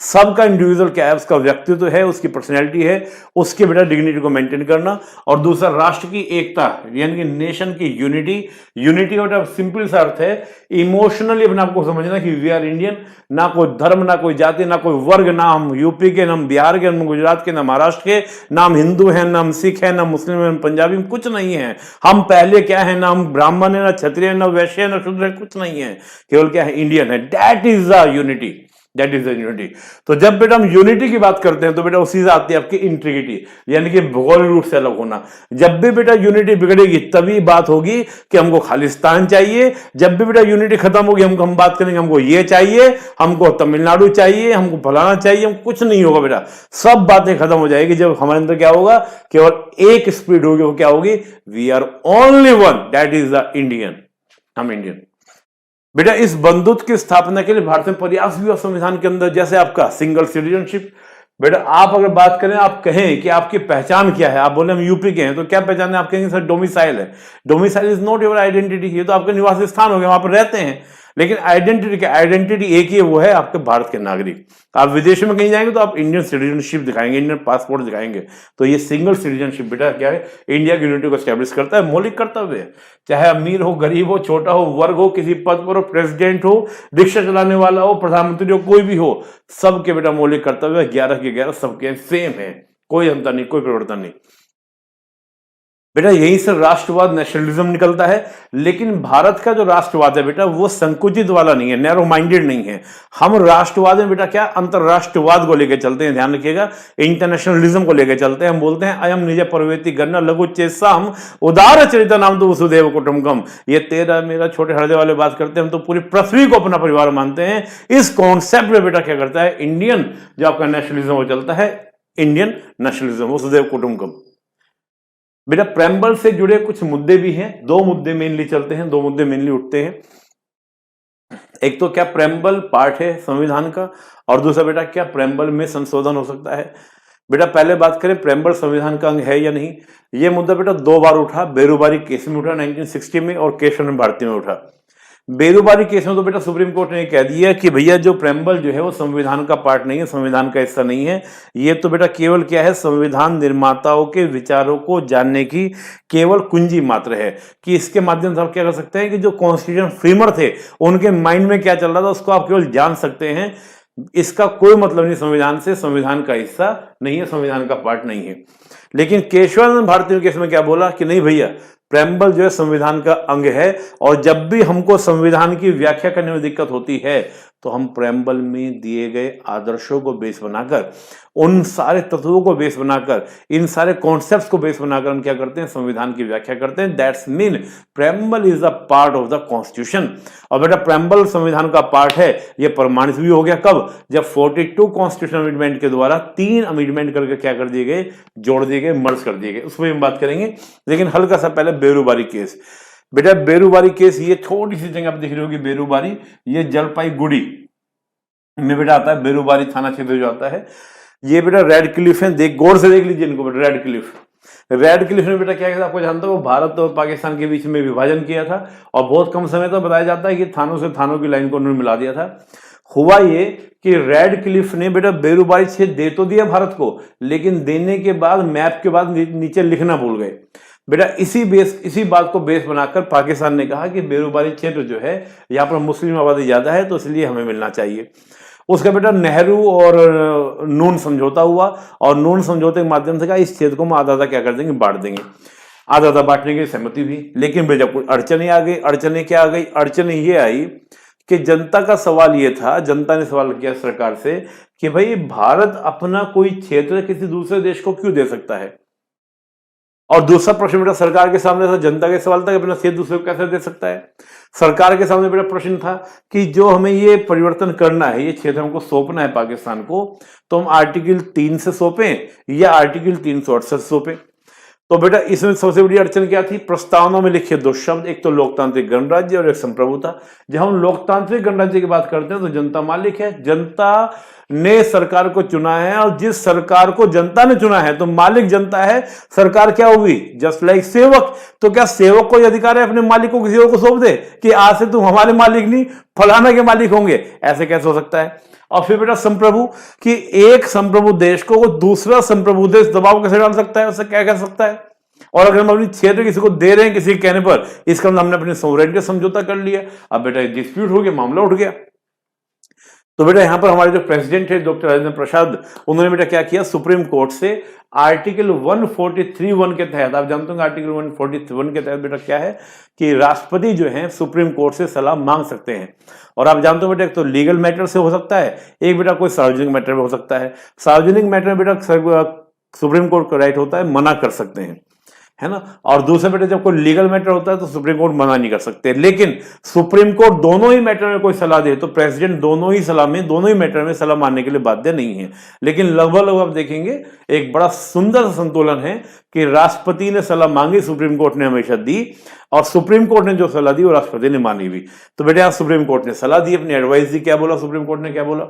सबका इंडिविजुअल क्या है, उसका व्यक्तित्व है, उसकी पर्सनैलिटी है, उसके बेटा डिग्निटी को मेंटेन करना। और दूसरा राष्ट्र की एकता, यानी कि नेशन की यूनिटी। यूनिटी का सिंपल सा अर्थ है इमोशनली अपने आपको समझना कि वी आर इंडियन, ना कोई धर्म, ना कोई जाति, ना कोई वर्ग, ना हम यूपी के, ना हम बिहार के, ना गुजरात के, ना महाराष्ट्र के, ना हम हिंदू हैं, ना हम सिख हैं, ना मुस्लिम हैं, पंजाबी, कुछ नहीं है। हम पहले क्या है, ना हम ब्राह्मण है, ना क्षत्रिय, ना वैश्य है, ना शूद्र है, कुछ नहीं है, केवल क्या है, इंडियन है। That is the unity, that is the unity. तो जब बेटा हम यूनिटी की बात करते हैं तो बेटा उसी से आती है आपकी इंटीग्रिटी, यानी कि भौगोलिक रूप से अलग होना। जब भी बेटा यूनिटी बिगड़ेगी तभी बात होगी कि हमको खालिस्तान चाहिए। जब भी बेटा यूनिटी खत्म होगी हम बात करेंगे हमको ये चाहिए, हमको तमिलनाडु चाहिए, हमको फलाना चाहिए, हम कुछ नहीं होगा बेटा, सब बातें खत्म हो जाएगी। जब हमारे अंदर क्या होगा, केवल एक स्पीड होगी, वो क्या होगी, we are only one, that is the Indian, हम इंडियन। बेटा इस बंधुत्व की स्थापना के लिए भारत में प्रयास भी हुआ संविधान के अंदर, जैसे आपका सिंगल सिटीजनशिप। बेटा आप अगर बात करें, आप कहें कि आपकी पहचान क्या है, आप बोले हम यूपी के हैं, तो क्या पहचान है, आप कहेंगे सर डोमिसाइल है। Domicile is not your identity, ये तो आपका निवास स्थान हो गया, वहां पर रहते हैं, लेकिन आइडेंटिटी क्या, आइडेंटिटी एक ही है, वो है आपके भारत के नागरिक। आप विदेश में कहीं जाएंगे तो आप इंडियन सिटीजनशिप दिखाएंगे, इंडियन पासपोर्ट दिखाएंगे। तो ये सिंगल सिटीजनशिप बेटा क्या है, इंडिया की यूनिटी को एस्टैब्लिश करता है, मौलिक कर्तव्य है। चाहे अमीर हो, गरीब हो, छोटा हो, वर्ग हो, किसी पद पर हो, प्रेसिडेंट हो, रिक्शा चलाने वाला हो, प्रधानमंत्री हो, कोई भी हो, सबके बेटा मौलिक कर्तव्य 11 के 11 सबके सेम है, कोई अंतर नहीं, कोई परिवर्तन नहीं। बेटा यहीं से राष्ट्रवाद, नेशनलिज्म निकलता है। लेकिन भारत का जो राष्ट्रवाद है बेटा वो संकुचित वाला नहीं है, नैरो माइंडेड नहीं है। हम राष्ट्रवाद में बेटा क्या, अंतरराष्ट्रवाद को लेकर चलते हैं, ध्यान रखिएगा, इंटरनेशनलिज्म को लेकर चलते हैं। हम बोलते हैं अयम निज पर्वेति गन्ना लघु चेसाम उदार चरिता नाम तो वसुदेव कुटुंबकम। ये तेरा मेरा छोटे हृदय वाले बात करते हैं, हम तो पूरी पृथ्वी को अपना परिवार मानते हैं। इस कॉन्सेप्ट में बेटा क्या करता है, इंडियन जो आपका नेशनलिज्म वो चलता है, इंडियन नेशनलिज्म, वसुदेव कुटुंबकम। बेटा प्रेम्बल से जुड़े कुछ मुद्दे भी हैं, दो मुद्दे मेनली चलते हैं, दो मुद्दे मेनली उठते हैं। एक तो क्या प्रेम्बल पार्ट है संविधान का, और दूसरा बेटा क्या प्रेम्बल में संशोधन हो सकता है। बेटा पहले बात करें प्रेम्बल संविधान का अंग है या नहीं। यह मुद्दा बेटा दो बार उठा, बेरूबारी केस में उठा 1960 में और केशव भारती में उठा। बेरूबारी केस में तो बेटा सुप्रीम कोर्ट ने कह दिया कि भैया जो प्रेम्बल जो है वो संविधान का पार्ट नहीं है, संविधान का हिस्सा नहीं है। ये तो बेटा केवल क्या है, संविधान निर्माताओं के विचारों को जानने की केवल कुंजी मात्र है, कि इसके माध्यम से आप क्या कर सकते हैं कि जो कॉन्स्टिट्यूशन फ्रेमर थे उनके माइंड में क्या चल रहा था उसको आप केवल जान सकते हैं। इसका कोई मतलब नहीं संविधान से, संविधान का हिस्सा नहीं है, संविधान का पार्ट नहीं है। लेकिन केशवानंद भारती के इसमें क्या बोला कि नहीं भैया, प्रेम्बल जो है संविधान का अंग है, और जब भी हमको संविधान की व्याख्या करने में दिक्कत होती है तो हम प्रेम्बल में दिए गए आदर्शों को बेस बनाकर, उन सारे तत्वों को बेस बनाकर, इन सारे कॉन्सेप्ट्स को बेस बनाकर हम क्या करते हैं, संविधान की व्याख्या करते हैं। That's mean preamble is a part of the constitution. और बेटा प्रेम्बल संविधान का पार्ट है, यह प्रमाणित भी हो गया कब, जब 42 कॉन्स्टिट्यूशन अमेंडमेंट के द्वारा 3 अमेंडमेंट करके क्या कर दिए गए, जोड़ दिए गए, मर्ज कर दिए गए, उस पर हम बात करेंगे। लेकिन हल्का सा पहले बेरूबारी केस। बेटा बेरूबारी केस, ये छोटी सी जगह आप दिख रही होगी बेरूबारी, ये जलपाईगुड़ी में बेटा आता है, बेरूबारी थाना क्षेत्र जो आता है। ये बेटा रेड क्लिफ है, देख गौर से देख लीजिए इनको बेटा, रेड क्लिफ। रेड क्लिफ ने बेटा क्या किया, आपको जानते हो, भारत और पाकिस्तान के बीच में विभाजन किया था, और बहुत कम समय तो बताया जाता है कि थानों से थानों की लाइन को उन्होंने मिला दिया था। हुआ ये कि रेड क्लिफ ने बेटा बेरूबारी क्षेत्र दे तो दिया भारत को, लेकिन देने के बाद मैप के बाद नीचे लिखना भूल गए। बेटा इसी बात को बेस बनाकर पाकिस्तान ने कहा कि बेरूबारी क्षेत्र जो है यहाँ पर मुस्लिम आबादी ज्यादा है, तो इसलिए हमें मिलना चाहिए। उसका बेटा नेहरू और नून समझौता हुआ, और नून समझौते के माध्यम से कहा इस क्षेत्र को हम आधा आधा क्या कर देंगे, बांट देंगे। आधा आधा बांटने की सहमति हुई, लेकिन बेटा कुछ अड़चने आ गई। अड़चने क्या आ गई, अड़चने ये आई कि जनता का सवाल ये था, जनता ने सवाल किया सरकार से कि भाई भारत अपना कोई क्षेत्र किसी दूसरे देश को क्यों दे सकता है। और दूसरा प्रश्न बेटा सरकार के सामने था, जनता के सवाल था कि अपना क्षेत्र दूसरे को कैसे दे सकता है। सरकार के सामने बेटा प्रश्न था कि जो हमें ये परिवर्तन करना है, ये क्षेत्र हमको सौंपना है पाकिस्तान को, तो हम आर्टिकल 3 से सौंपें या आर्टिकल 368 सौंपें। तो बेटा इसमें सबसे बड़ी अड़चन क्या थी, प्रस्तावना में लिखे 2 शब्द, एक तो लोकतांत्रिक गणराज्य और एक संप्रभुता। जब हम लोकतांत्रिक गणराज्य की बात करते हैं तो जनता मालिक है, जनता ने सरकार को चुना है, और जिस सरकार को जनता ने चुना है तो मालिक जनता है, सरकार क्या होगी, जस्ट लाइक सेवक। तो क्या सेवक को अधिकार है अपने मालिक को किसी और को सौंप दे कि आज से तुम हमारे मालिक नहीं फलाना के मालिक होंगे, ऐसे कैसे हो सकता है। और फिर बेटा संप्रभु, कि एक संप्रभु देश को दूसरा संप्रभु देश दबाव कैसे डाल सकता है, उससे क्या कह सकता है। और अगर हम अपनी क्षेत्र किसी को दे रहे हैं किसी के कहने पर, इसका मतलब हमने अपने सोवरेनिटी समझौता कर लिया। अब बेटा डिस्प्यूट हो गया, मामला उठ गया। तो बेटा यहां पर हमारे जो प्रेसिडेंट है डॉक्टर राजेंद्र प्रसाद, उन्होंने बेटा क्या किया, सुप्रीम कोर्ट से आर्टिकल 143(1) के तहत, आप जानते होंगे आर्टिकल 141 के तहत बेटा क्या है कि राष्ट्रपति जो है सुप्रीम कोर्ट से सलाह मांग सकते हैं। और आप जानते हो बेटा एक तो लीगल मैटर से हो सकता है, एक बेटा कोई सार्वजनिक मैटर में हो सकता है। सार्वजनिक मैटर में बेटा सुप्रीम कोर्ट का राइट होता है, मना कर सकते हैं, है ना। और दूसरे बेटे जब कोई लीगल मैटर होता है तो सुप्रीम कोर्ट मना नहीं कर सकते। लेकिन सुप्रीम कोर्ट दोनों ही मैटर में कोई सलाह दे तो प्रेसिडेंट दोनों ही मैटर में सलाह मानने के लिए बाध्य नहीं है। लेकिन लगभग आप देखेंगे एक बड़ा सुंदर संतुलन है कि राष्ट्रपति ने सलाह मांगी, सुप्रीम कोर्ट ने हमेशा दी, और सुप्रीम कोर्ट ने जो सलाह दी वो राष्ट्रपति ने मानी भी। तो बेटे यहां सुप्रीम कोर्ट ने सलाह दी, अपनी एडवाइस दी। क्या बोला सुप्रीम कोर्ट ने, क्या बोला,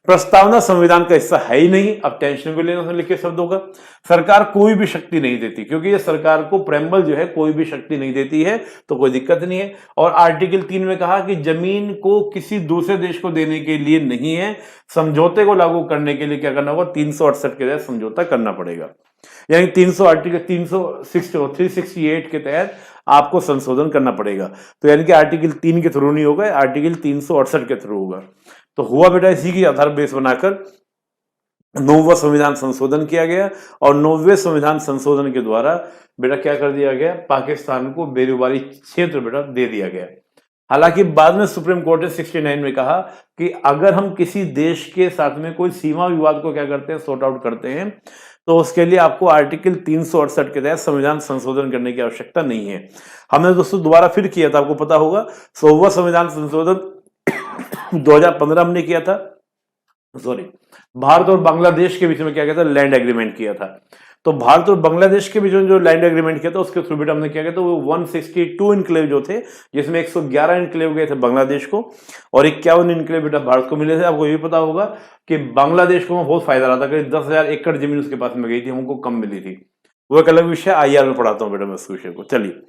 प्रस्तावना संविधान का हिस्सा है ही नहीं। अब टेंशन को लेना लिखे शब्दों का, सरकार कोई भी शक्ति नहीं देती, क्योंकि ये सरकार को प्रेम्बल जो है कोई भी शक्ति नहीं देती है, तो कोई दिक्कत नहीं है। और आर्टिकल 3 में कहा कि जमीन को किसी दूसरे देश को देने के लिए नहीं है, समझौते को लागू करने के लिए क्या करना होगा, 368 के तहत समझौता करना पड़ेगा। यानी 368 के तहत आपको संशोधन करना पड़ेगा। तो यानी कि आर्टिकल 3 के थ्रू नहीं होगा, आर्टिकल 368 के थ्रू होगा। तो हुआ बेटा इसी की आधार बेस बनाकर 9वां संविधान संशोधन किया गया, और 9वें संविधान संशोधन के द्वारा बेटा क्या कर दिया गया, पाकिस्तान को बेरूबारी क्षेत्र बेटा दे दिया गया। हालांकि बाद में सुप्रीम कोर्ट ने 69 में कहा कि अगर हम किसी देश के साथ में कोई सीमा विवाद को क्या करते हैं, सॉर्ट आउट करते हैं, तो उसके लिए आपको आर्टिकल 368 के तहत संविधान संशोधन करने की आवश्यकता नहीं है। हमने दोस्तों दोबारा फिर किया था, आपको पता होगा 100वां संविधान संशोधन 2015 में किया था, भारत और बांग्लादेश के बीच में क्या किया था, लैंड एग्रीमेंट किया था। तो भारत और बांग्लादेश के बीच में जो लैंड एग्रीमेंट किया था उसके थ्रू बेटा हमने क्या किया था, वो 162 इनक्लेव जो थे, जिसमें 111 इनक्लेव गए थे बांग्लादेश को, और 51 इनक्लेव बेटा भारत को मिले थे। आपको ये पता होगा कि बांग्लादेश को बहुत फायदा रहा था, करीब 10,000 एकड़ जमीन उसके पास में गई थी, हमको कम मिली थी। वो एक अलग विषय, IR में पढ़ाता हूँ बेटा मैं उस विषय को। चलिए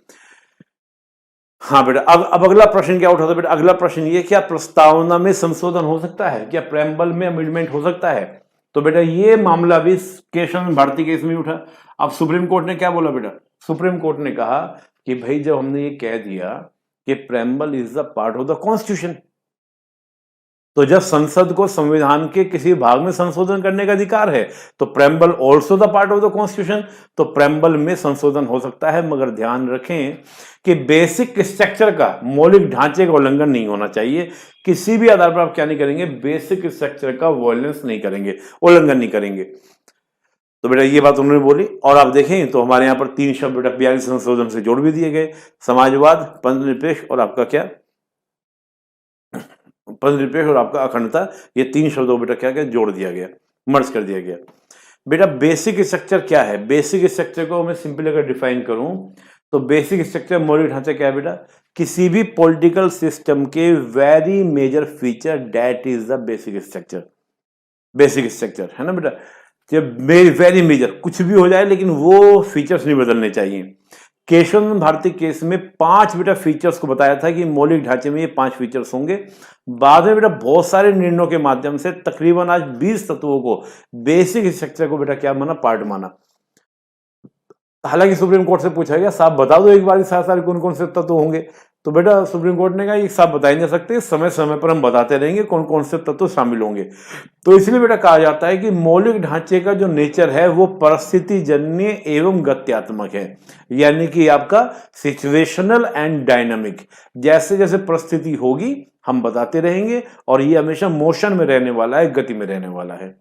हाँ बेटा, अब अगला प्रश्न क्या उठा था बेटा, अगला प्रश्न ये, क्या प्रस्तावना में संशोधन हो सकता है, क्या प्रेम्बल में अमेंडमेंट हो सकता है। तो बेटा ये मामला भी केशवानंद भारती केस में उठा। अब सुप्रीम कोर्ट ने क्या बोला बेटा, सुप्रीम कोर्ट ने कहा कि भाई जब हमने ये कह दिया कि preamble is the part of the constitution, तो जब संसद को संविधान के किसी भाग में संशोधन करने का अधिकार है तो preamble also the part of the constitution, तो प्रेम्बल में संशोधन हो सकता है, मगर ध्यान रखें कि बेसिक स्ट्रक्चर का, मौलिक ढांचे का उल्लंघन नहीं होना चाहिए। किसी भी आधार पर आप क्या नहीं करेंगे, बेसिक स्ट्रक्चर का वायलेंस नहीं करेंगे, उल्लंघन नहीं करेंगे। तो बेटा ये बात उन्होंने बोली। और आप देखें तो हमारे यहाँ पर 3 शब्द बेटा 42 संशोधन से जोड़ भी दिए गए, समाजवाद, पंथनिरपेक्ष और आपका क्या, पंथनिरपेक्ष और आपका अखंडता, ये 3 शब्दों को बेटा क्या क्या जोड़ दिया गया, मर्ज कर दिया गया। बेटा बेसिक स्ट्रक्चर क्या है? बेसिक स्ट्रक्चर को मैं सिंपली अगर डिफाइन करूं तो बेसिक स्ट्रक्चर, मौलिक ढांचा क्या है बेटा? किसी भी पॉलिटिकल सिस्टम के very major feature, that is the basic structure. Basic structure है ना बेटा, जब वेरी मेजर कुछ भी हो जाए लेकिन वो फीचर्स नहीं बदलने चाहिए। केशव भारती केस में 5 बेटा फीचर्स को बताया था कि मौलिक ढांचे में ये 5 फीचर्स होंगे। बाद में बेटा बहुत सारे निर्णयों के माध्यम से तकरीबन आज 20 तत्वों को, बेसिक स्ट्रक्चर को बेटा क्या माना, पार्ट माना। हालांकि सुप्रीम कोर्ट से पूछा गया साहब बता दो एक बार सारे कौन कौन से तत्व होंगे, तो बेटा सुप्रीम कोर्ट ने कहा ये साहब बता ही नहीं सकते, समय समय पर हम बताते रहेंगे कौन कौन से तत्व शामिल होंगे। तो इसलिए बेटा कहा जाता है कि मौलिक ढांचे का जो नेचर है वो परिस्थिति जन्य एवं गत्यात्मक है, यानी कि आपका सिचुएशनल एंड डायनामिक। जैसे जैसे परिस्थिति होगी हम बताते रहेंगे और ये हमेशा मोशन में रहने वाला है, गति में रहने वाला है।